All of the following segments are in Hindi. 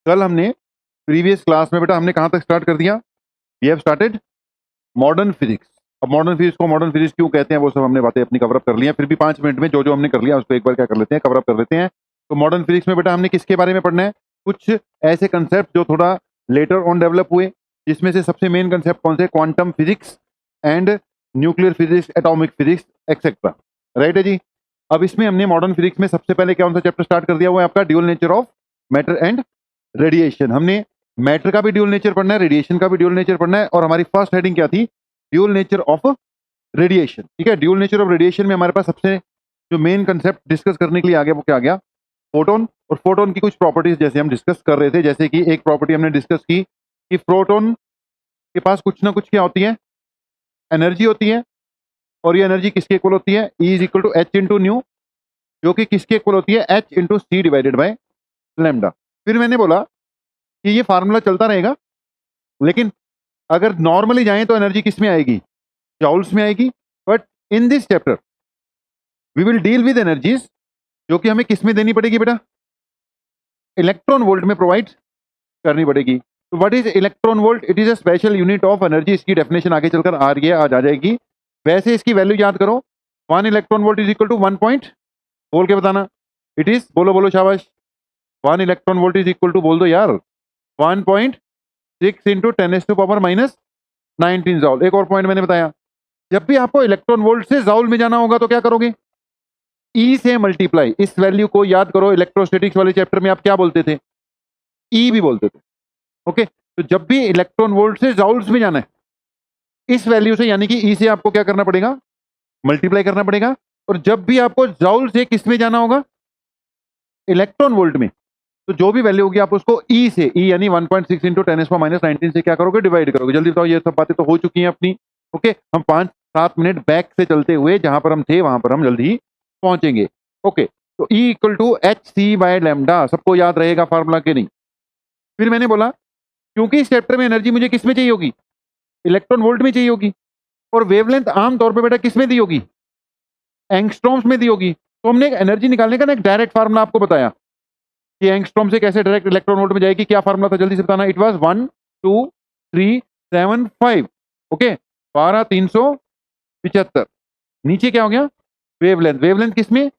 कल हमने प्रीवियस क्लास में बेटा हमने कहाँ तक स्टार्ट कर दिया? We have started modern physics. अब मॉडर्न फिजिक्स को मॉडर्न फिजिक्स क्यों कहते हैं वो सब हमने बातें अपनी कवर अप कर ली हैं। फिर भी 5 मिनट में जो जो हमने कर लिया उसको एक बार क्या कर लेते हैं, कवर अप कर लेते हैं। तो मॉडर्न फिजिक्स में बेटा हमने किसके बारे में पढ़ना है? कुछ ऐसे कंसेप्ट जो थोड़ा लेटर ऑन डेवलप हुए, जिसमें से सबसे मेन कंसेप्ट कौन से? Quantum physics and nuclear physics, atomic physics etcetera. Right है जी। अब इसमें हमने मॉडर्न फिजिक्स में सबसे पहले कौन सा चैप्टर स्टार्ट कर दिया? वो है आपका dual nature of matter and radiation. हमने मैटर का भी ड्यूअल नेचर पढ़ना है, रेडिएशन का भी ड्यूअल नेचर पढ़ना है, और हमारी फर्स्ट हेडिंग क्या थी? Dual nature of radiation. ठीक है, ड्यूअल नेचर ऑफ रेडिएशन में हमारे पास सबसे जो मेन कंसेप्ट डिस्कस करने के लिए आ गया वो क्या आ गया? फोटोन। और फोटोन की कुछ प्रॉपर्टीज जैसे हम डिस्कस कर रहे थे, जैसे कि एक प्रॉपर्टी हमने डिस्कस की कि प्रोटॉन के पास कुछ ना कुछ क्या होती है? एनर्जी होती है। और ये एनर्जी किसके इक्वल होती है? E is equal to h into nu, जो कि किसके इक्वल होती है? H into c divided by lambda. फिर मैंने बोला कि ये फार्मूला चलता रहेगा, लेकिन अगर नॉर्मली जाएं तो एनर्जी किस में आएगी? जॉल्स में आएगी। But in this chapter we will deal with energies जो कि हमें किस में देनी पड़ेगी बेटा? इलेक्ट्रॉन वोल्ट में प्रोवाइड करनी पड़ेगी। तो what is electron volt? It is a special unit of energy. इसकी डेफिनेशन आगे चलकर आ रही है, आज आ जाएगी। वैसे इसकी वैल्यू याद करो, 1 electron volt is equal to 1 point, बोल के बताना। इट इज, बोलो बोलो शाबाश, 1 electron volt is equal to, बोल दो यार, 1.6 इंटू 10⁻⁻19 जॉल। एक और पॉइंट मैंने बताया, जब भी आपको इलेक्ट्रॉन वोल्ट से जॉल में जाना होगा तो क्या करोगे? ई से मल्टीप्लाई। इस वैल्यू को याद करो, इलेक्ट्रोस्टैटिक्स वाले चैप्टर में आप क्या बोलते थे? ई भी बोलते थे। ओके, तो जब भी इलेक्ट्रॉन वोल्ट से जॉल्स में जाना है, इस वैल्यू से यानी कि ई से आपको क्या करना पड़ेगा? मल्टीप्लाई करना पड़ेगा। और जब भी आपको जॉल से किस में जाना होगा? इलेक्ट्रॉन वोल्ट में, तो जो भी वैल्यू होगी आप उसको ई से, ई यानी 1.6 इंटू 10⁻⁻19 से क्या करोगे? डिवाइड करोगे। जल्दी बताओ, ये सब बातें तो हो चुकी हैं अपनी। ओके, हम 5-7 मिनट बैक से चलते हुए जहां पर हम थे वहां पर हम जल्दी ही पहुंचेंगे। ओके, तो E equal to h c by lambda, सबको याद रहेगा फार्मूला के नहीं? फिर मैंने बोला क्योंकि इस चैप्टर में एनर्जी मुझे किस में चाहिए होगी? इलेक्ट्रॉन वोल्ट में चाहिए होगी। और वेवलेंथ आमतौर पर बेटा किस में दी होगी? एंगस्ट्रॉम्स में दी होगी। तो हमने एनर्जी निकालने का ना एक डायरेक्ट फार्मूला आपको बताया कि एंगस्ट्रॉम से कैसे डायरेक्ट इलेक्ट्रॉन वोल्ट में जाएगी। क्या फार्मूला था? जल्दी से बताना। It was 1 2 3 7 5। ओके, 12375। नीचे क्या हो गया? वेवलेंथ। वेवलेंथ किस में?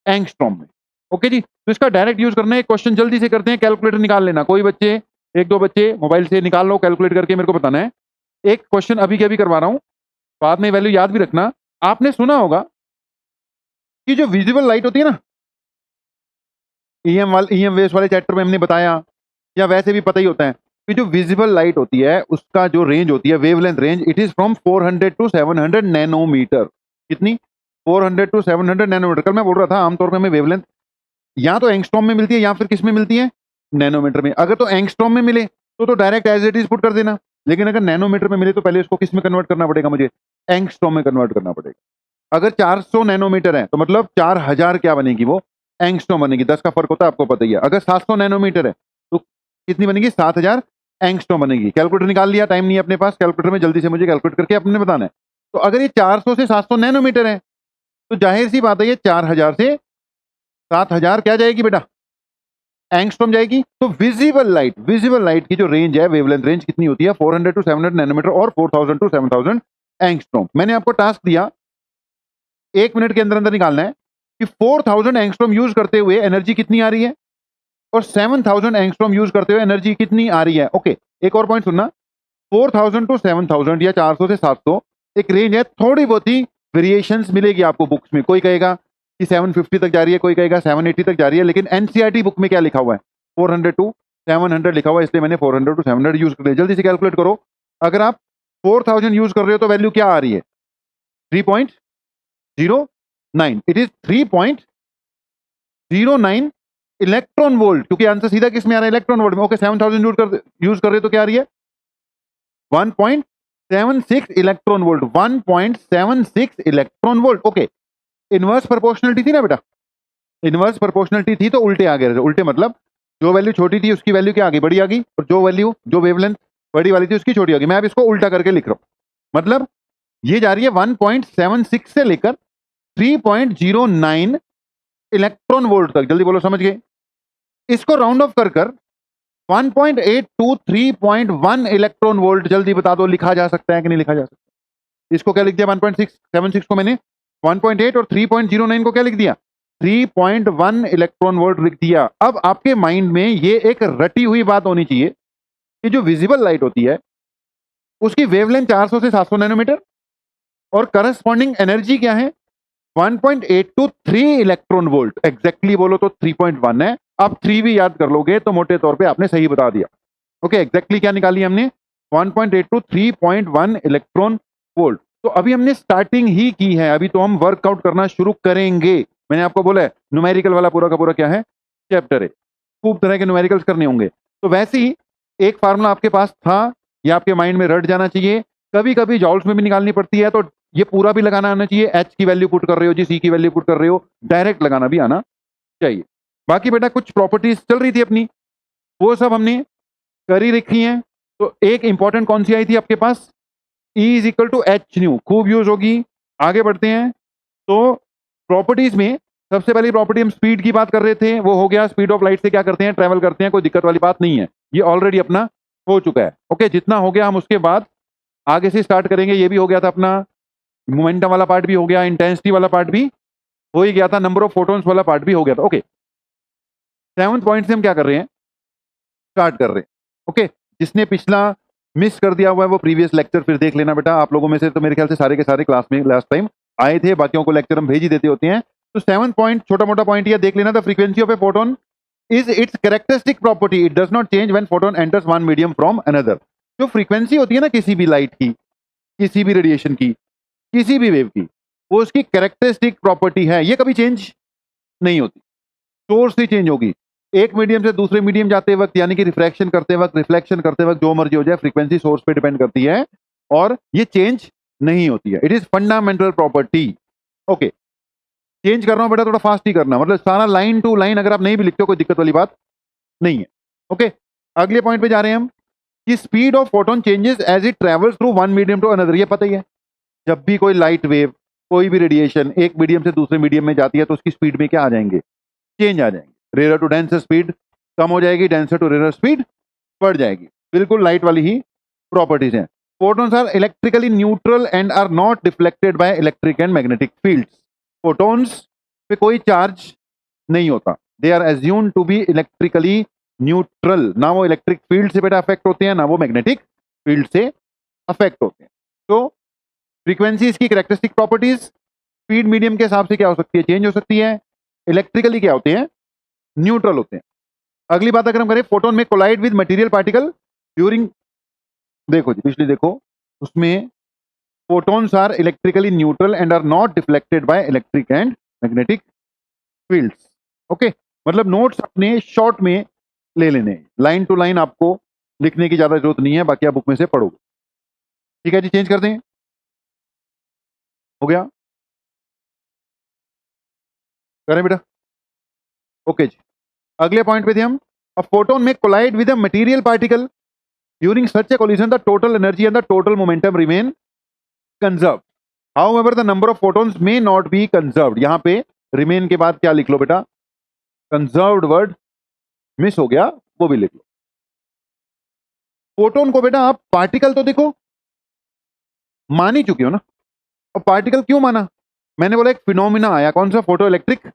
एंगस्ट्रॉम में। ओके जी, तो इसका डायरेक्ट यूज करना है। क्वेश्चन जल्दी से करते हैं, कैलकुलेटर निकाल लेना। कोई बच्चे, एक दो बच्चे मोबाइल से निकाल लो, कैलकुलेट करके मेरे को बताना है। एक क्वेश्चन अभी के अभी करवा रहा हूं, बाद में वैल्यू याद भी रखना। आपने सुना होगा कि जो विजिबल लाइट होती है ना, ईएम वेव्स वाले चैप्टर में हमने बताया, या वैसे भी पता ही होता है कि जो विजिबल लाइट होती है उसका जो रेंज होती है, wavelength range, it is from 400 to 700 nanometre. कितनी? 400 टू 700 नैनोमीटर। कल मैं बोल रहा था आमतौर पर हमें वेवलेंथ या तो एंगस्ट्रॉम में मिलती है या फिर किस में मिलती है? नैनोमीटर में। अगर तो एंगस्ट्रॉम में मिले तो direct as it is put कर देना, लेकिन अगर नैनोमीटर में मिले तो पहले उसको किस में कन्वर्ट करना पड़ेगा? मुझे एंगस्ट्रॉम में कन्वर्ट करना पड़ेगा। अगर 400 नैनोमीटर है तो मतलब 4000 क्या बनेगी? वो एंगस्ट्रॉम बनेगी। 10 का फर्क होता है, आपको पता ही है। अगर 700 नैनोमीटर है तो कितनी बनेगी? 7000 एंगस्ट्रॉम बनेगी। कैलकुलेटर निकाल लिया? टाइम नहीं है अपने पास कैलकुलेटर में, जल्दी से मुझे कैलकुलेट करके अपने बताना है। तो अगर ये 400 से 700 नैनोमीटर है तो जाहिर सी बात है ये 4000 से 7000 क्या जाएगी बेटा? एंगस्ट्रॉम जाएगी। तो विजिबल लाइट की जो रेंज है, वेवलेंथ रेंज कितनी होती है? 400 टू 700 नैनोमीटर और 4000 टू 7000 एंगस्ट्रॉम। मैंने आपको टास्क दिया 1 मिनट के अंदर अंदर निकालना है कि 4000 एंगस्ट्रॉम यूज करते हुए एनर्जी कितनी आ रही है और 7000 एंगस्ट्रॉम यूज करते हुए एनर्जी कितनी आ रही है। ओके, एक और पॉइंट सुनना, 4000 टू 7000 या 400 से 700 एक रेंज है, थोड़ी बहुत ही वेरिएशंस मिलेगी आपको बुक्स में। कोई कहेगा कि 750 तक जा रही है, कोई कहेगा 780 तक जा रही है, लेकिन एनसीईआरटी बुक में क्या लिखा हुआ है? 400 टू 700 लिखा हुआ है, इसलिए मैंने 400 टू 700 यूज कर लिया। जल्दी से कैलकुलेट करो। अगर आप 4000 यूज कर रहे हो तो वैल्यू क्या आ रही है? 3.09। इट इज 3.09 इलेक्ट्रॉन वोल्ट, क्योंकि आंसर सीधा किस में आ रहा है? इलेक्ट्रॉन वोल्ट में। ओके, 7000 यूज कर रहे हो तो क्या आ रही है? 1.76 electron volt. 1.76 electron volt. Okay, inverse proportionality थी ना बेटा? इनवर्स प्रोपोर्शनलिटी थी तो उल्टे आ गए। उल्टे मतलब जो वैल्यू छोटी थी उसकी वैल्यू क्या आ गई? बड़ी आ गई। और जो वेवलेंथ बड़ी वाली थी उसकी छोटी आ गई। मैं अब इसको उल्टा करके लिख रहा हूं, मतलब ये जा रही है 1.76 से लेकर 3.09 इलेक्ट्रॉन वोल्ट तक। जल्दी बोलो, समझ गए? इसको राउंड ऑफ कर 1.8 टू 3.1 इलेक्ट्रॉन वोल्ट। जल्दी बता दो, लिखा जा सकता है कि नहीं लिखा जा सकता? इसको क्या लिख दिया? 1.676 को मैंने 1.8 और 3.09 को क्या लिख दिया? 3.1 इलेक्ट्रॉन वोल्ट लिख दिया। अब आपके माइंड में ये एक रटी हुई बात होनी चाहिए कि जो विजिबल लाइट होती है उसकी वेवलेंथ 400 से 700 नैनोमीटर और करस्पॉन्डिंग एनर्जी क्या है? 1.8 टू 3 इलेक्ट्रॉन वोल्ट। एग्जैक्टली बोलो तो 3.1 है। आप 3 भी याद कर लोगे तो मोटे तौर पे आपने सही बता दिया। ओके, एग्जैक्टली क्या निकाली हमने? 1.8 टू 3.1 इलेक्ट्रॉन वोल्ट। तो अभी हमने स्टार्टिंग ही की है, अभी तो हम वर्कआउट करना शुरू करेंगे। मैंने आपको बोला है न्यूमेरिकल वाला पूरा का पूरा क्या है? चैप्टर है। खूब तरह के न्यूमेरिकल्स करने होंगे। तो वैसे ही एक फार्मूला आपके पास था, ये आपके माइंड में रट जाना चाहिए। कभी कभी जॉल्स में भी निकालनी पड़ती है, तो ये पूरा भी लगाना आना चाहिए। एच की वैल्यू पुट कर रहे हो जी, सी की वैल्यू पुट कर रहे हो, डायरेक्ट लगाना भी आना चाहिए। बाकी बेटा कुछ प्रॉपर्टीज चल रही थी अपनी, वो सब हमने कर ही रखी हैं। तो एक इंपॉर्टेंट कौन सी आई थी आपके पास? E is equal to h nu, खूब यूज होगी। आगे बढ़ते हैं। तो प्रॉपर्टीज में सबसे पहली प्रॉपर्टी हम स्पीड की बात कर रहे थे, वो हो गया। स्पीड ऑफ लाइट से क्या करते हैं? ट्रेवल करते हैं, कोई दिक्कत वाली बात नहीं है, ये ऑलरेडी अपना हो चुका है। ओके, जितना हो गया हम उसके बाद आगे से स्टार्ट करेंगे। ये भी हो गया था अपना, मोमेंटम वाला पार्ट भी हो गया, इंटेंसिटी वाला पार्ट भी हो ही गया था, नंबर ऑफ फोटोन्स वाला पार्ट भी हो गया था। ओके, 7th पॉइंट से हम क्या कर रहे हैं? स्टार्ट कर रहे हैं। ओके, जिसने पिछला मिस कर दिया हुआ है वो प्रीवियस लेक्चर फिर देख लेना बेटा। आप लोगों में से तो मेरे ख्याल से सारे के सारे क्लास में लास्ट टाइम आए थे, बाकियों को लेक्चर हम भेज ही देते होते हैं। तो 7th पॉइंट, छोटा मोटा पॉइंट ये देख लेना। The frequency of a photon is it's characteristic property, it does not change when photon enters one medium from another. जो फ्रीक्वेंसी होती है ना किसी भी लाइट की, किसी भी रेडिएशन की, किसी भी वेव की, वो उसकी कैरेक्टरिस्टिक प्रॉपर्टी है, ये कभी चेंज नहीं होती। सोर्स ही चेंज होगी। एक मीडियम से दूसरे मीडियम जाते वक्त, यानी कि रिफ्रैक्शन करते वक्त, रिफ्लेक्शन करते वक्त, जो मर्जी हो जाए, फ्रीक्वेंसी सोर्स पे डिपेंड करती है और ये चेंज नहीं होती है। It is fundamental property. Okay, change कर रहा हूं बेटा, थोड़ा फास्ट ही करना, मतलब सारा लाइन टू लाइन अगर आप नहीं भी लिखते हो कोई दिक्कत वाली बात नहीं है। ओके, अगले पॉइंट पे जा रहे हैं हम कि speed of photon changes as it travels through one medium to another. ये पता ही है, जब भी कोई लाइट वेव, कोई भी रेडिएशन एक मीडियम से दूसरे मीडियम में जाती है तो उसकी स्पीड में क्या आ जाएंगे? चेंज आ जाएंगे। रेयर टू डेंसर स्पीड कम हो जाएगी, डेंसर टू रेयर स्पीड बढ़ जाएगी। बिल्कुल लाइट वाली ही प्रॉपर्टीज हैं। Photons are electrically neutral and are not deflected by electric and magnetic fields. फोटॉन्स पे कोई चार्ज नहीं होता, they are assumed to be electrically neutral. ना वो इलेक्ट्रिक फील्ड से बेटा अफेक्ट होते हैं, ना वो मैग्नेटिक फील्ड से अफेक्ट होते हैं। तो फ्रीक्वेंसी इसकी कैरेक्टरिस्टिक प्रॉपर्टीज, स्पीड मीडियम के हिसाब से क्या हो सकती है? चेंज हो सकती है। इलेक्ट्रिकली क्या होते हैं? न्यूट्रल होते हैं। अगली बात अगर हम करें, photon may collide with material particle during, देखो जी पिछली देखो, उसमें photons are electrically neutral and are not deflected by electric and magnetic fields. Okay, मतलब नोट्स अपने शॉर्ट में ले लेने, लाइन टू लाइन आपको लिखने की ज्यादा जरूरत नहीं है, बाकी आप बुक में से पढ़ोगे। ठीक है जी, चेंज कर दें, हो गया, करें बेटा? ओके जी, अगले पॉइंट पे थे हम। A photon may collide with a material particle during such a collision the total energy and the total momentum remain conserved. However the number of photons may not be conserved. यहां पे रिमेन के बाद क्या लिख लो बेटा? कंजर्व्ड वर्ड मिस हो गया, वो भी लिख लो। फोटोन को बेटा आप पार्टिकल तो देखो मान ही चुके हो ना, और पार्टिकल क्यों माना? मैंने बोला एक फिनोमिना आया, कौन सा? फोटो इलेक्ट्रिक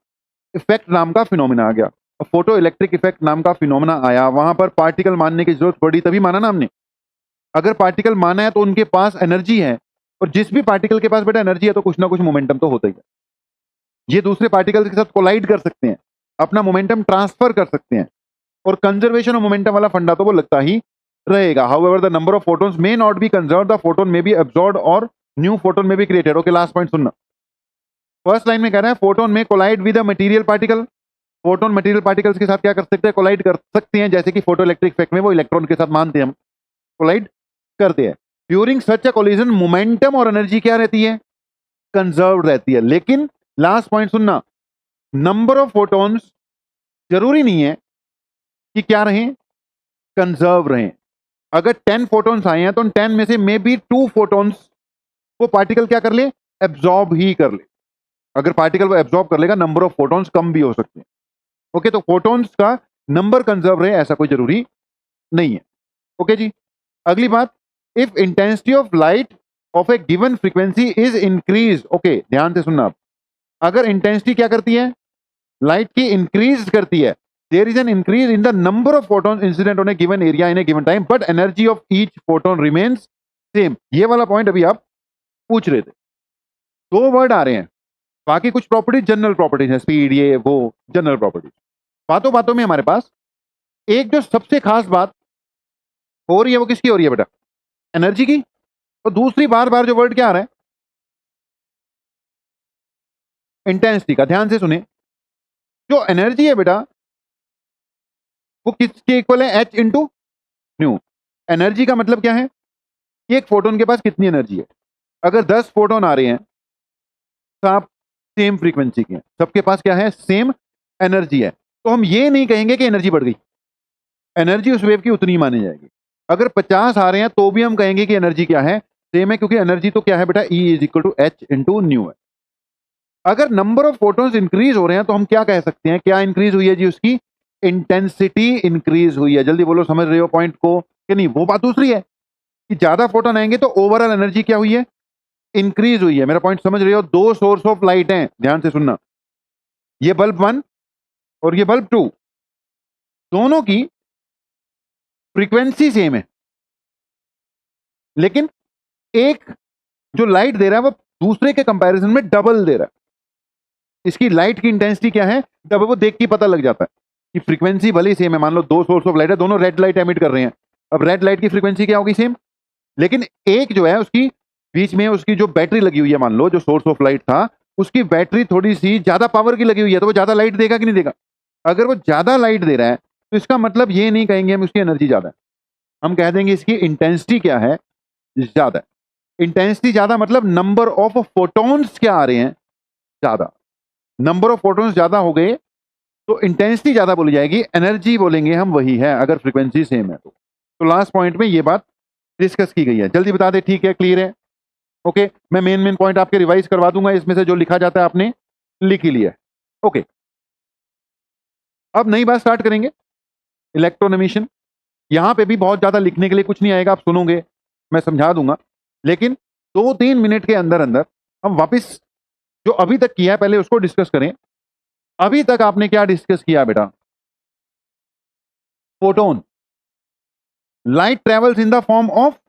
इफेक्ट नाम का फिनोमिना आ गया। फोटो इलेक्ट्रिक इफेक्ट नाम का फिनोमिना आया, वहां पर पार्टिकल मानने की जरूरत पड़ी, तभी माना ना हमने। अगर पार्टिकल माना है तो उनके पास एनर्जी है, और जिस भी पार्टिकल के पास बेटा एनर्जी है तो कुछ ना कुछ मोमेंटम तो होता ही है। ये दूसरे पार्टिकल के साथ कोलाइड कर सकते हैं, अपना मोमेंटम ट्रांसफर कर सकते हैं, और कंजर्वेशन ऑफ मोमेंटम वाला फंडा तो वो लगता ही रहेगा। However the number of photons may not be conserved, the photon may be absorbed और new photon may be created. Okay, last point सुनना। फर्स्ट लाइन में कह रहा है photon may collide with a material particle. Photon material particles के साथ क्या कर सकते हैं? कोलाइड कर सकते हैं, जैसे कि फोटो इलेक्ट्रिक इफेक्ट में वो इलेक्ट्रॉन के साथ मानते हैं हम, कोलाइड करते हैं। ड्यूरिंग सच अ कोलिजन मोमेंटम और एनर्जी क्या रहती है? कंजर्व्ड रहती है। लेकिन लास्ट पॉइंट सुनना, नंबर ऑफ फोटोन्स जरूरी नहीं है कि क्या रहें? कंजर्व रहें। अगर 10 फोटोन्स आए हैं तो 10 में से मे बी 2 फोटोन्स वो पार्टिकल क्या कर ले? एब्जॉर्ब ही कर ले। अगर पार्टिकल वो एब्जॉर्ब कर लेगा, नंबर ऑफ फोटोन्स कम भी हो सकते हैं। ओके, तो फोटोन्स का नंबर कंजर्व रहे ऐसा कोई जरूरी नहीं है। ओके जी, अगली बात, if intensity of light of A given frequency is increase, okay ध्यान से सुनना आप, अगर इंटेंसिटी क्या करती है, लाइट की इंक्रीज करती है, there is an increase in the number of photons incident on a given area in a given time but energy of each photon remains same. ये वाला पॉइंट अभी आप पूछ रहे थे। दो वर्ड आ रहे हैं, बाकी कुछ प्रॉपर्टीज जनरल प्रॉपर्टीज है, स्पीड ये वो जनरल प्रॉपर्टीज। बातों बातों में हमारे पास एक जो सबसे खास बात हो रही है वो किसकी हो रही है बेटा, एनर्जी की। और दूसरी बार बार जो वर्ड क्या आ रहा है, इंटेंसिटी का। ध्यान से सुने, जो एनर्जी है बेटा वो किसके इक्वल है, एच इंटू न्यू। एनर्जी का मतलब क्या है, एक फोटोन के पास कितनी एनर्जी है। अगर 10 फोटोन आ रहे हैं तो आप सेम फ्रीक्वेंसी के हैं, सबके पास क्या है, सेम एनर्जी है, तो हम ये नहीं कहेंगे कि एनर्जी बढ़ गई, एनर्जी उस वेव की उतनी ही मानी जाएगी। अगर 50 आ रहे हैं तो भी हम कहेंगे कि एनर्जी क्या है, सेम है, क्योंकि एनर्जी तो क्या है बेटा, E is equal to h into nu है। अगर नंबर ऑफ फोटोन्स इंक्रीज हो रहे हैं तो हम क्या कह सकते हैं, क्या इंक्रीज हुई है जी, उसकी इंटेंसिटी इंक्रीज हुई है। जल्दी बोलो, समझ रहे हो पॉइंट को कि नहीं। वो बात दूसरी है कि ज्यादा फोटोन आएंगे तो ओवरऑल एनर्जी क्या हुई है, इंक्रीज हुई है। मेरा पॉइंट समझ रहे हो। दो सोर्स ऑफ लाइट हैं, ध्यान से सुनना, ये बल्ब 1 और ये बल्ब 2, दोनों की फ्रीक्वेंसी सेम है, लेकिन एक जो लाइट दे रहा है वो दूसरे के कंपैरिजन में डबल दे रहा है। इसकी लाइट की इंटेंसिटी क्या है, डबल, वो देख के पता लग जाता है कि फ्रीक्वेंसी भले ही सेम है। मान लो दो सोर्स ऑफ लाइट है, दोनों रेड लाइट एमिट कर रहे हैं, अब रेड लाइट की फ्रीक्वेंसी क्या होगी, सेम, लेकिन एक जो है उसकी बीच में उसकी जो बैटरी लगी हुई है, मान लो जो सोर्स ऑफ लाइट था उसकी बैटरी थोड़ी सी ज्यादा पावर की लगी हुई है, तो वो ज्यादा लाइट देगा कि नहीं देगा। अगर वो ज्यादा लाइट दे रहा है तो इसका मतलब ये नहीं कहेंगे हम उसकी एनर्जी ज्यादा है, हम कह देंगे इसकी इंटेंसिटी क्या है, ज्यादा है। इंटेंसिटी ज्यादा मतलब नंबर ऑफ फोटॉन्स क्या आ रहे हैं, ज्यादा। नंबर ऑफ फोटॉन्स ज्यादा हो गए तो इंटेंसिटी ज्यादा बोली जाएगी, एनर्जी बोलेंगे हम वही है अगर फ्रीक्वेंसी सेम है तो लास्ट पॉइंट में ये बात डिस्कस की गई है। जल्दी बता दे, ठीक है, क्लियर है, ओके। मैं मेन मेन पॉइंट आपके रिवाइज करवा दूंगा, इसमें से जो लिखा जाता है आपने लिख ही लिया, ओके। अब नई बात स्टार्ट करेंगे, इलेक्ट्रॉन एमिशन। यहां पे भी बहुत ज्यादा लिखने के लिए कुछ नहीं आएगा, आप सुनोगे, मैं समझा दूंगा, लेकिन 2-3 मिनट के अंदर अंदर हम वापस जो अभी तक किया है पहले उसको डिस्कस करें। अभी तक आपने क्या डिस्कस किया बेटा, photon, light travels in the form of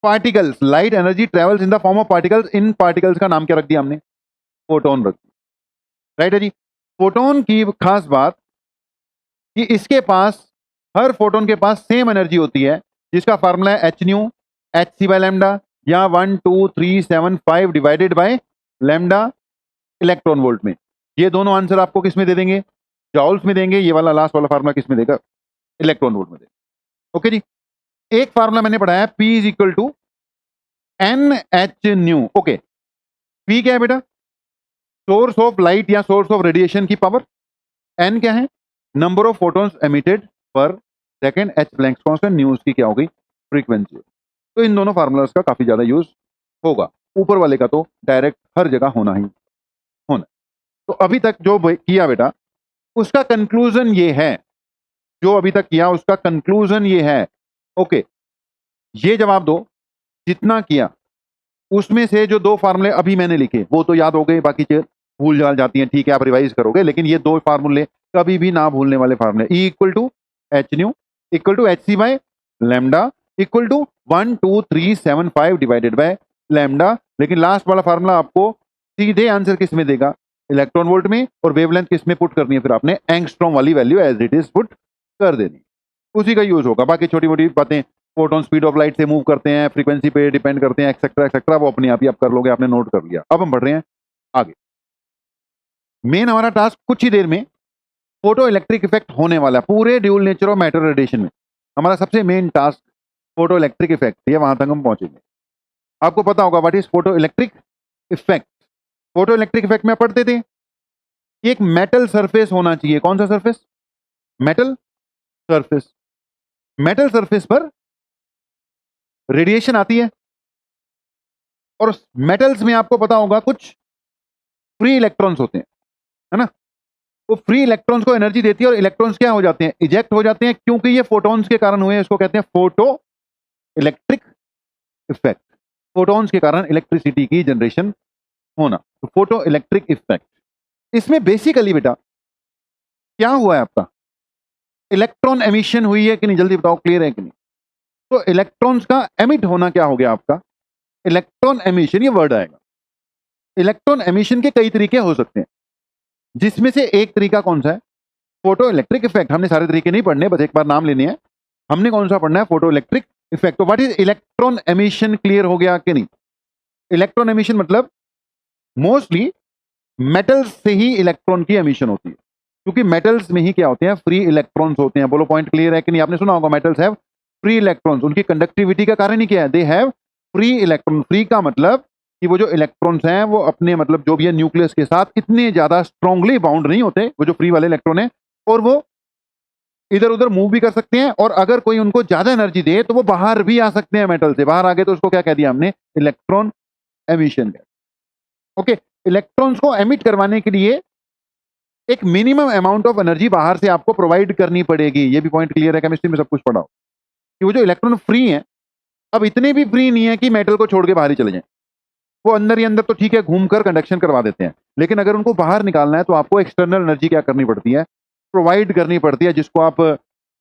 particles, light energy travels in the form of particles, in particles का नाम क्या रख दिया हमने, फोटोन रख दिया, राइट है जी। फोटोन की खास बात कि इसके पास, हर फोटोन के पास सेम एनर्जी होती है, जिसका फार्मूला है h nu, h c by lambda, या 12375 divided by lambda electron volt में। ये दोनों आंसर आपको किस में दे देंगे, जॉल्स में देंगे। ये वाला लास्ट वाला फार्मूला किस में देगा, इलेक्ट्रॉन वोल्ट में देगा, ओके जी। एक फार्मूला मैंने पढ़ाया, P is equal to n h nu, okay. P क्या है बेटा, सोर्स ऑफ लाइट या सोर्स ऑफ रेडिएशन की पावर, N क्या है, number of photons emitted per second, h Planck's constant, nu उसकी क्या होगी, फ्रीक्वेंसी। तो इन दोनों फार्मूलाज का काफी ज्यादा यूज होगा, ऊपर वाले का तो डायरेक्ट हर जगह होना ही होना। तो अभी तक जो किया बेटा उसका कंक्लूजन ये है, जो अभी तक किया उसका कंक्लूजन ये है, ओके। ये जवाब दो, जितना किया उसमें से जो दो फार्मूले अभी मैंने लिखे वो तो याद हो गए, बाकी चीज भूल जाल जाती हैं, ठीक है, आप रिवाइज करोगे, लेकिन ये दो फार्मूले कभी भी ना भूलने वाले फार्मूले, E equal to h nu equal to h c by lambda equal to 12375 divided by lambda. लेकिन लास्ट वाला फार्मूला आपको सीधे आंसर किस में देगा, इलेक्ट्रॉन वोल्ट में, और वेवलेंथ किस में पुट करनी है, फिर आपने एंगस्ट्रॉम वाली value as it is put कर देनी, उसी का यूज होगा। बाकी छोटी मोटी बातें, फोटोन स्पीड ऑफ लाइट से मूव करते हैं, फ्रीक्वेंसी पे डिपेंड करते हैं, एक्सेट्रा एक्सेट्रा, वो अपने आप ही आप कर लोगे, आपने नोट कर लिया। अब हम बढ़ रहे हैं आगे। मेन हमारा टास्क कुछ ही देर में फोटो इलेक्ट्रिक इफेक्ट होने वाला है, पूरे dual nature of matter radiation में हमारा सबसे main task photo electric effect, ये वहां तक हम पहुंचेंगे। आपको पता होगा what is photo electric effect. Photoelectric effect में पढ़ते थे एक मेटल सरफेस होना चाहिए, कौन सा surface, metal surface. Metal surface पर रेडिएशन आती है, और मेटल्स में आपको पता होगा कुछ फ्री इलेक्ट्रॉन्स होते हैं, है ना। वो फ्री इलेक्ट्रॉन्स को एनर्जी देती है और इलेक्ट्रॉन्स क्या हो जाते हैं, इजेक्ट हो जाते हैं, क्योंकि ये फोटॉन्स के कारण हुए हैं। इसको कहते हैं फोटो इलेक्ट्रिक इफेक्ट। फोटॉन्स के कारण इलेक्ट्रिसिटी की जनरेशन होना, तो फोटो इलेक्ट्रिक इफेक्ट। इसमें बेसिकली बेटा क्या हुआ है आपका, इलेक्ट्रॉन एमिशन हुई है कि नहीं, जल्दी बताओ, क्लियर है कि नहीं। तो इलेक्ट्रॉन्स का एमिट होना क्या हो गया आपका, इलेक्ट्रॉन एमिशन, ये वर्ड आएगा। इलेक्ट्रॉन एमिशन के कई तरीके हो सकते हैं, जिसमें से एक तरीका कौन सा है, फोटो इलेक्ट्रिक इफेक्ट। हमने सारे तरीके नहीं पढ़ने, बस एक बार नाम लेने हैं। हमने कौन सा पढ़ना है, फोटो इलेक्ट्रिक इफेक्ट। तो what is electron emission, clear हो गया कि नहीं। इलेक्ट्रॉन एमिशन मतलब मोस्टली मेटल्स से ही इलेक्ट्रॉन की एमिशन होती है, क्योंकि मेटल्स में ही क्या होते हैं, फ्री इलेक्ट्रॉन्स होते हैं। बोलो पॉइंट क्लियर है कि नहीं। आपने सुना होगा मेटल्स हैव फ्री इलेक्ट्रॉन्स, उनकी कंडक्टिविटी का कारण ही क्या है, they have free electron. Free का मतलब कि वो जो इलेक्ट्रॉन्स हैं वो अपने मतलब जो भी है न्यूक्लियस के साथ इतने ज्यादा स्ट्रांगली बाउंड नहीं होते, वो जो फ्री वाले इलेक्ट्रॉन है, और वो इधर उधर मूव भी कर सकते हैं, और अगर कोई उनको ज्यादा एनर्जी दे तो वो बाहर भी आ सकते हैं, मेटल से बाहर आ गए तो उसको क्या कह दिया हमने, इलेक्ट्रॉन एमिशन। ओके, इलेक्ट्रॉन्स को एमिट करवाने के लिए एक मिनिमम अमाउंट ऑफ एनर्जी बाहर से आपको प्रोवाइड करनी पड़ेगी। ये भी पॉइंट क्लियर है, केमिस्ट्री में सब कुछ पढ़ा हो कि वो जो इलेक्ट्रॉन फ्री हैं, अब इतने भी फ्री नहीं है कि मेटल को छोड़ के बाहर ही चले जाएं। वो अंदर ही अंदर तो ठीक है घूमकर कंडक्शन करवा देते हैं, लेकिन अगर उनको बाहर निकालना है तो आपको एक्सटर्नल एनर्जी क्या करनी पड़ती है, प्रोवाइड करनी पड़ती है, जिसको आप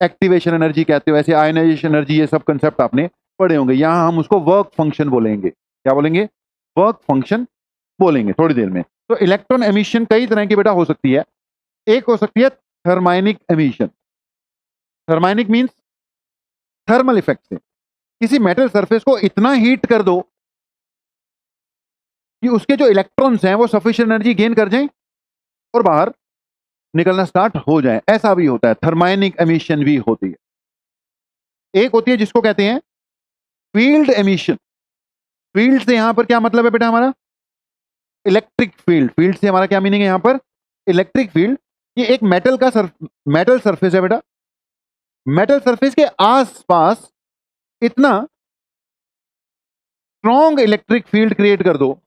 एक्टिवेशन एनर्जी कहते हो, ऐसे आयनाइजेशन एनर्जी, ये सब कंसेप्ट आपने पढ़े होंगे। यहां हम उसको वर्क फंक्शन बोलेंगे। क्या बोलेंगे, वर्क फंक्शन बोलेंगे थोड़ी देर में। तो इलेक्ट्रॉन एमिशन कई तरह की बेटा हो सकती है। एक हो सकती है thermionic emission. Thermionic means thermal effect से किसी मेटल सरफेस को इतना हीट कर दो कि उसके जो इलेक्ट्रॉन्स हैं वो सफिशिएंट एनर्जी गेन कर जाएं और बाहर निकलना स्टार्ट हो जाए। ऐसा भी होता है, थर्माइनिक एमिशन भी होती है। एक होती है जिसको कहते हैं फील्ड एमिशन। फील्ड से यहां पर क्या मतलब है बेटा, हमारा इलेक्ट्रिक फील्ड। फील्ड से हमारा क्या मीनिंग है यहां पर, इलेक्ट्रिक फील्ड। ये एक मेटल का मेटल सरफेस है बेटा, मेटल सरफेस के आसपास इतना स्ट्रॉन्ग इलेक्ट्रिक फील्ड क्रिएट कर दो